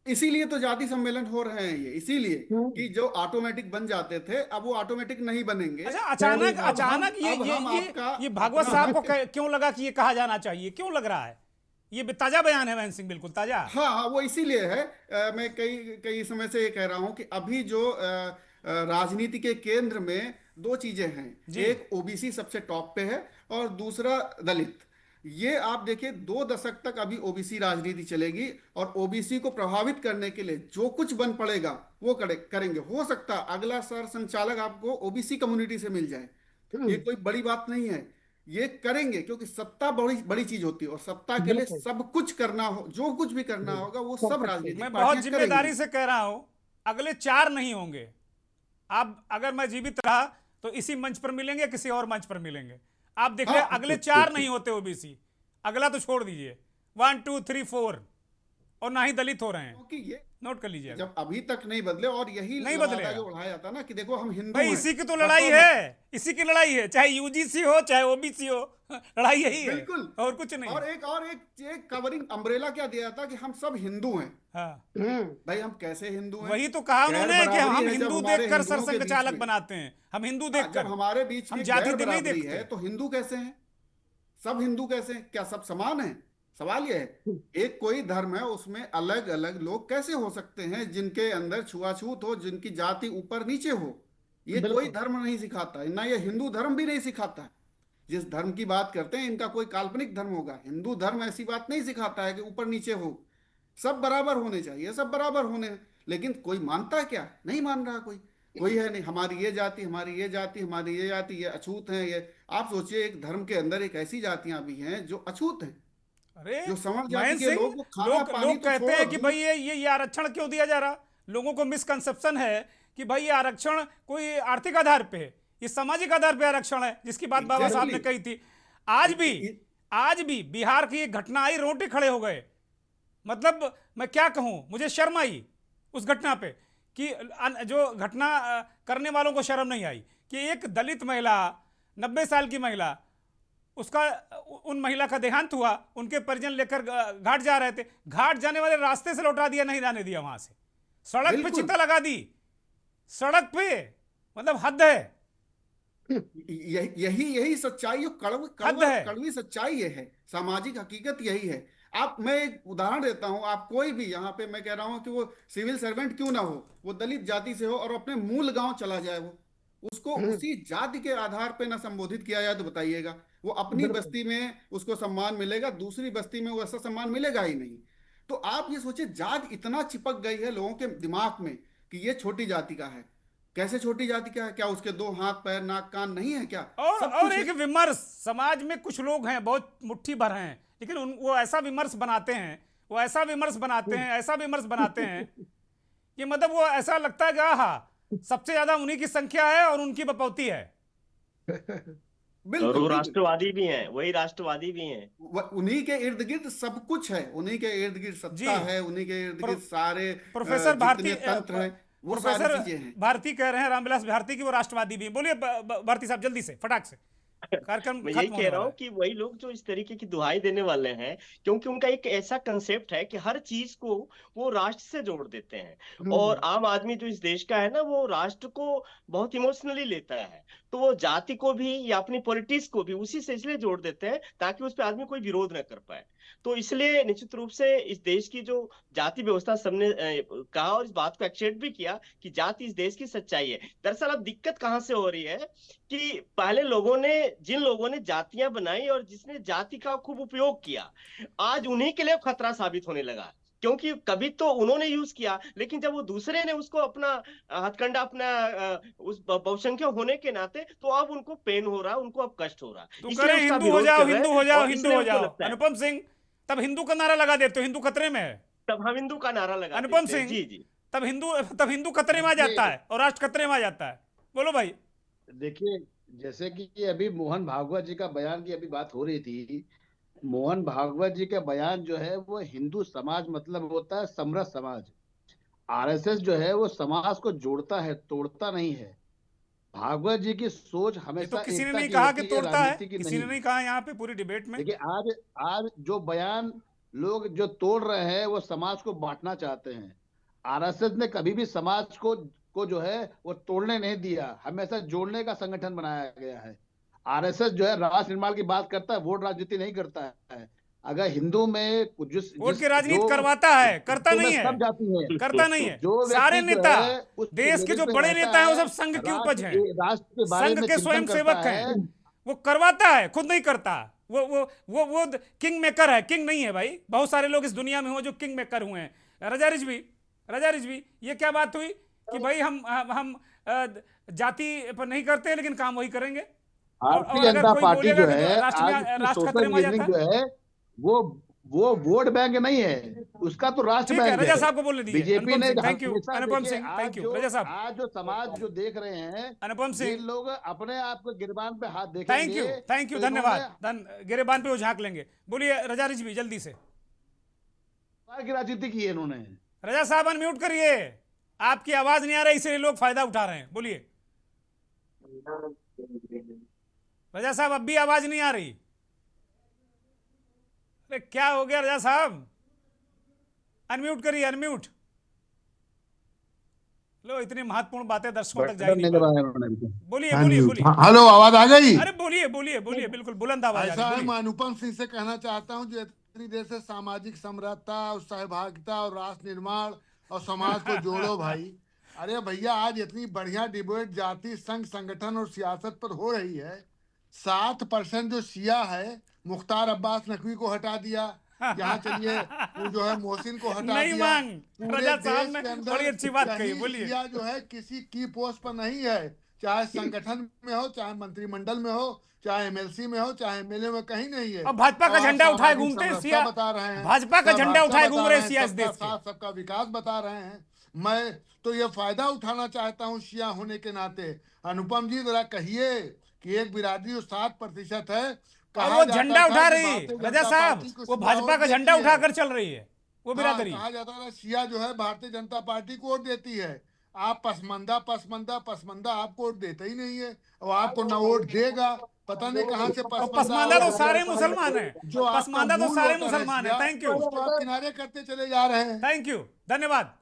इसीलिए तो जाति सम्मेलन हो रहे हैं ये, इसीलिए कि जो ऑटोमेटिक बन जाते थे, अब वो ऑटोमेटिक नहीं बनेंगे। अच्छा, अचानक ये भागवत साहब को क्यों लगा कि ये कहा जाना चाहिए? क्यों लग रहा है? ये ताजा बयान है महेंद्र सिंह, बिल्कुल ताजा। हाँ, वो इसीलिए है। मैं कई समय से ये कह रहा हूं कि अभी जो राजनीति के केंद्र में दो चीजें हैं, एक ओबीसी सबसे टॉप पे है और दूसरा दलित। ये आप देखिए 2 दशक तक अभी ओबीसी राजनीति चलेगी, और ओबीसी को प्रभावित करने के लिए जो कुछ बन पड़ेगा वो करेंगे। हो सकता है अगला सर संचालक आपको ओबीसी कम्युनिटी से मिल जाए, ये कोई बड़ी बात नहीं है। ये करेंगे क्योंकि सत्ता बड़ी बड़ी चीज होती है, और सत्ता के लिए सब कुछ करना हो, जो कुछ भी करना होगा वो सब राजनीतिक मैं बहुत जिम्मेदारी से कह रहा हूं, अगले 4 नहीं होंगे। आप, अगर मैं जीवित रहा तो इसी मंच पर मिलेंगे, किसी और मंच पर मिलेंगे। आप देख ले, अगले 4 नहीं होते ओबीसी, अगला तो छोड़ दीजिए, 1 2 3 4, और ना ही दलित हो रहे हैं। क्योंकि ये नोट कर लीजिए, जब अभी तक नहीं बदले, और यही नहीं बदले जो उड़ाया जाता ना कि देखो हम हिंदू भाई, हैं। इसी की तो लड़ाई है, इसी की लड़ाई है, चाहे यूजीसी हो चाहे ओबीसी हो, लड़ाई यही है, बिल्कुल, और कुछ नहीं। और एक कवरिंग अम्ब्रेला क्या दिया था कि हम सब हिंदू हैं। हाँ, भाई हम कैसे हिंदू हैं? वही तो कहा उन्होंने कि हम हिंदू देखकर सरसंघ चालक बनाते हैं। हम हिंदू देखकर, हमारे बीच में जाति नहीं बराबरी देखते है, तो हिंदू कैसे हैं? सब हिंदू कैसे हैं? क्या सब समान हैं? सवाल यह है, एक कोई धर्म है, उसमें अलग अलग लोग कैसे हो सकते हैं जिनके अंदर छुआछूत हो, जिनकी जाति ऊपर नीचे हो? ये कोई धर्म नहीं सिखाता, ना ये हिंदू धर्म भी नहीं सिखाता। जिस धर्म की बात करते हैं, इनका कोई काल्पनिक धर्म होगा। हिंदू धर्म ऐसी बात नहीं सिखाता है कि ऊपर नीचे हो, सब बराबर होने चाहिए, सब बराबर होने। लेकिन कोई मानता है क्या? नहीं मान रहा कोई है नहीं। हमारी ये जाति, हमारी ये जाति, हमारी ये जाति, ये अछूत है। ये आप सोचिए, एक धर्म के अंदर एक ऐसी जातियां भी हैं जो अछूत हैं। अरे जो समझ जाति के लोग लोग कहते हैं कि भाई ये आरक्षण क्यों दिया जा रहा? लोगों को मिसकंसेप्शन है कि भाई ये आरक्षण कोई आर्थिक आधार पे है, ये सामाजिक आधार पे आरक्षण है, जिसकी बात बाबा साहब ने कही थी। आज भी बिहार की एक घटना आई, रोंगटे खड़े हो गए। मतलब मैं क्या कहूं, मुझे शर्म आई उस घटना पे, कि जो घटना करने वालों को शर्म नहीं आई कि एक दलित महिला, 90 साल की महिला, उसका उन महिला का देहांत हुआ, उनके परिजन लेकर घाट जा रहे थे, घाट जाने वाले रास्ते से लौटा दिया, नहीं जाने दिया वहां से, सड़क पे बिल्कुल। चिता लगा दी, सड़क पे, मतलब हद है। यही यही सच्चाई और हद है। कड़वी सच्चाई ये है, सामाजिक हकीकत यही है। आप, मैं एक उदाहरण देता हूं, आप कोई भी यहाँ पे, मैं कह रहा हूं कि वो सिविल सर्वेंट क्यों ना हो, वो दलित जाति से हो और अपने मूल गांव चला जाए, वो उसको उसी जाति के आधार पे ना संबोधित किया जाए तो बताइएगा, वो अपनी बस्ती में उसको सम्मान मिलेगा, दूसरी बस्ती में वो ऐसा सम्मान मिलेगा ही नहीं। तो आप ये सोचिए, जात इतना चिपक गई है लोगों के दिमाग में कि ये छोटी जाति का है। कैसे छोटी जाति का है? क्या उसके 2 हाथ पैर नाक कान नहीं है क्या? सब और कुछ एक विमर्श, समाज में कुछ लोग हैं बहुत मुट्ठी भर हैं, लेकिन वो ऐसा विमर्श बनाते हैं, वो ऐसा विमर्श बनाते हैं, ऐसा विमर्श बनाते हैं कि मतलब वो ऐसा लगता है कि हाँ, सबसे ज्यादा उन्हीं की संख्या है और उनकी बपौती है। बिल्कुल और वो बिल्कुल। राष्ट्रवादी भी हैं, वही राष्ट्रवादी भी हैं। उन्हीं के इर्द गिर्द सब कुछ है, उन्हीं के इर्द गिर्द जी। सत्ता है, उन्हीं के इर्द गिर्द सारे प्रोफेसर भारती, जितने तंत्र हैं, वो सारी प्रोफेसर चीजें हैं। भारती कह रहे हैं, रामविलास भारती की वो राष्ट्रवादी भी हैं। बोलिए भारती साहब, जल्दी से, फटाक से, कार्यक्रम मैं यही खत्म कह होने रहा वाला हूँ है। कि वही लोग जो इस तरीके की दुहाई देने वाले हैं, क्योंकि उनका एक ऐसा कंसेप्ट है कि हर चीज को वो राष्ट्र से जोड़ देते हैं। और आम आदमी जो इस देश का है ना, वो राष्ट्र को बहुत इमोशनली लेता है, तो वो जाति को भी या अपनी पॉलिटिक्स को भी उसी से इसलिए जोड़ देते हैं ताकि उस पर आदमी कोई विरोध न कर पाए। तो इसलिए निश्चित रूप से इस देश की जो जाति व्यवस्था, सबने कहा और इस बात को एक्सेप्ट भी किया कि जाति इस देश की सच्चाई है। दरअसल अब दिक्कत कहाँ से हो रही है कि पहले जिन लोगों ने जातियां बनाई और जिसने जाति का खूब उपयोग किया, आज उन्हीं के लिए खतरा साबित होने लगा। क्योंकि कभी तो उन्होंने यूज किया, लेकिन जब वो दूसरे ने उसको अपना हथकंडा, अपना उस बहुसंख्यक होने के नाते, तो अब उनको पेन हो रहा है, उनको अब कष्ट हो रहा है, तो इसलिए करें, उसका हिंदू हो विरोध जाओ, कर रहे हिंदू हैं। हो जाओ, और हिंदू इसलिए हो उनको जाओ। लगता है, अनुपम सिंह, तब हिंदू का नारा लगा देते हो, हिंदू खतरे में है। तब हम हिंदू का नारा लगा अनुपम देते हैं। सिंह, जी जी। तब हिंदू खतरे में आ जाता है और राष्ट्र खतरे में आ जाता है। बोलो भाई। देखिए, जैसे कि अभी मोहन भागवत जी का बयान की अभी बात हो रही थी, मोहन भागवत जी का बयान जो है वो हिंदू समाज मतलब होता है समरस समाज। आरएसएस जो है वो समाज को जोड़ता है, तोड़ता नहीं है। भागवत जी की सोच ये तो हमेशा किसी ने एकता नहीं की कहा कि होती है, तोड़ता है, राजनीति की किसी ने नहीं। नहीं कहा यहाँ पे पूरी डिबेट में। देखिए, आज आज जो बयान लोग जो तोड़ रहे हैं वो समाज को बांटना चाहते हैं। आरएसएस ने कभी भी समाज को जो है वो तोड़ने नहीं दिया, हमेशा जोड़ने का संगठन बनाया गया है। आरएसएस जो है राष्ट्र निर्माण की बात करता है, वोट राजनीति नहीं करता है। अगर हिंदू में जिस वोट जिस की राजनीति जो करवाता है, करता हिंदू में नहीं है, सब जाति है, करता नहीं है। जो सारे व्यक्ति जो नेता, है उस देश के लेवल जो पे बड़े रहता नेता हैं, वो है, सब संघ की उपज हैं, राष्ट्र के बारे संघ में के चिंतन स्वयं करता सेवक हैं। है। वो करवाता है, खुद नहीं करता। वो किंग मेकर है, किंग नहीं है भाई। बहुत सारे लोग इस दुनिया में हो जो किंग मेकर हुए हैं। रजा रिजवी, ये क्या बात हुई कि भाई हम जाति पर नहीं करते, लेकिन काम वही करेंगे। और भारतीय अगर जनता कोई पार्टी बोलेगा जो कि है आज राष्ट्र सोशल खतरे में आ जाता इंजीनियरिंग है, जो है वो वोट बैंक नहीं है, उसका तो राष्ट्र ठीक है। बैंक रजा है। साहब को बोलने दीजिए। बीजेपी अनुपम ने सिंह, थैंक यू। हमेशा अनुपम देखिए, सिंह, थैंक यू। रजा साहब, आज जो समाज जो देख रहे हैं, अनुपम जिन सिंह, लोग अपने आप को गिरबान पे हाथ थैंक यू, देखेंगे, थैंक यू, तो धन्यवाद। गिरेबान पे वो झांक लेंगे। बोलिए रजा रिजवी, जल्दी से। की राजनीति की है इन्होंने। रजा साहब अनम्यूट करिए, आपकी आवाज नहीं आ रही, इसलिए लोग फायदा उठा रहे हैं। बोलिए रजा साहब, अब भी आवाज नहीं आ रही। अरे क्या हो गया रजा साहब? अनम्यूट करिए, अनम्यूट। लो, इतनी महत्वपूर्ण बातें दर्शकों तक जाएगी। बोलिए बोलिए बोलिए। हेलो, आवाज आ गई? अरे बोलिए बोलिए बोलिए, बिल्कुल बुलंद आवाज आ ऐसा है, रही। मैं अनुपम सिंह से कहना चाहता हूं, जो इतनी देर से सामाजिक समरसता और सहभागिता और राष्ट्र निर्माण और समाज को जोड़ो भाई। अरे भैया, आज इतनी बढ़िया डिबेट जाति संघ संगठन और सियासत पर हो रही है। 7% जो शिया है, मुख्तार अब्बास नकवी को हटा दिया, यहाँ चलिए वो जो है मोहसिन को हटा नहीं दिया। मांग, पूरे रजा देश साहब ने के अंदर बड़ी अच्छी बात कही। कहीं बोलिए। शिया जो है किसी की पोस्ट पर नहीं है, चाहे संगठन में हो, चाहे मंत्रिमंडल में हो, चाहे एमएलसी में हो, चाहे एमएलए में, कहीं नहीं है। अब भाजपा का आप झंडा उठाए सामाजिक घूमते हैं समरसता सिया, बता रहे हैं, भाजपा का झंडा उठाए घूम रहे सिया इस सबका देश के। साथ, सबका विकास बता रहे हैं। मैं तो ये फायदा उठाना चाहता हूँ शिया होने के नाते। अनुपम जी, जरा कहिए कि एक बिरादरी 7% है, और वो झंडा उठा रही, रजा साहब, वो भाजपा का झंडा उठाकर चल रही है वो बिरादरी। कहा जाता है शिया जो है भारतीय जनता पार्टी को वोट देती है। आप पसमंदा आपको वोट देते ही नहीं है, और आपको ना वोट देगा पता नहीं कहाँ से और पसमानदा तो सारे मुसलमान हैं, जो आपका पसमानदा तो मूल सारे वोटर है मुसलमान हैं। सिया, थैंक यू, उसको आप किनारे करते चले जा रहे हैं। थैंक यू, धन्यवाद।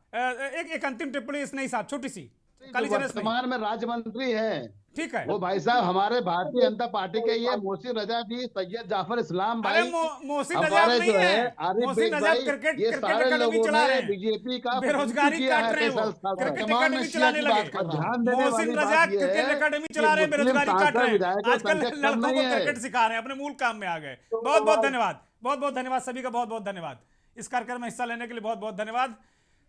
एक अंतिम टिप्पणी स्नेही साहब, छोटी सी, कालीचरण स्नेही। वर्तमान में राज्य मंत्री है ठीक है, वो भाई साहब हमारे भारतीय जनता पार्टी के, ये मोहसिन रजा जी, सैयद जाफर इस्लाम अरे भाई, मोहसिन रजा हमारे नहीं जो है, है आरिफ मोहसिन बेग रजा भाई, क्रिकेट ये क्रिकेट सारे अकेडमी लोगों चला ने रहे हैं, बीजेपी का बेरोजगारी किया काट है रहे हैं वो, 23 साल तक। क्रिकेट तमाम अकेडमी मैं चलाने की लगे। बात कर रहा हूं। ध्यान देने मोहसिन वाली रजा बात ये क्रिकेट है अकेडमी कि चला रहे हैं, मुस्लिम बेरोजगारी काट रहे हैं, विधायकों आजकल संख्या कम लड़कों नहीं को है। क्रिकेट सिखा रहे हैं, अपने मूल काम में आ गए। बहुत बहुत धन्यवाद, बहुत बहुत धन्यवाद सभी का, बहुत बहुत धन्यवाद। इस कार्यक्रम में हिस्सा लेने के लिए बहुत बहुत धन्यवाद।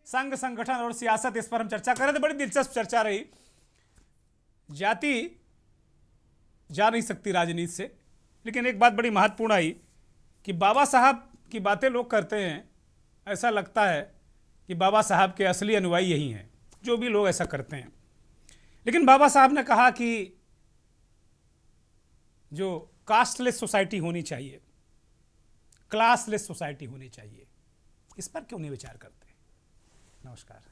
संघ, संगठन और सियासत, इस पर हम चर्चा कर रहे थे, बड़ी दिलचस्प चर्चा रही। जाति जा नहीं सकती राजनीति से, लेकिन एक बात बड़ी महत्वपूर्ण आई कि बाबा साहब की बातें लोग करते हैं, ऐसा लगता है कि बाबा साहब के असली अनुयायी यही हैं, जो भी लोग ऐसा करते हैं। लेकिन बाबा साहब ने कहा कि जो कास्टलेस सोसाइटी होनी चाहिए, क्लासलेस सोसाइटी होनी चाहिए, इस पर क्यों नहीं विचार करते? नमस्कार।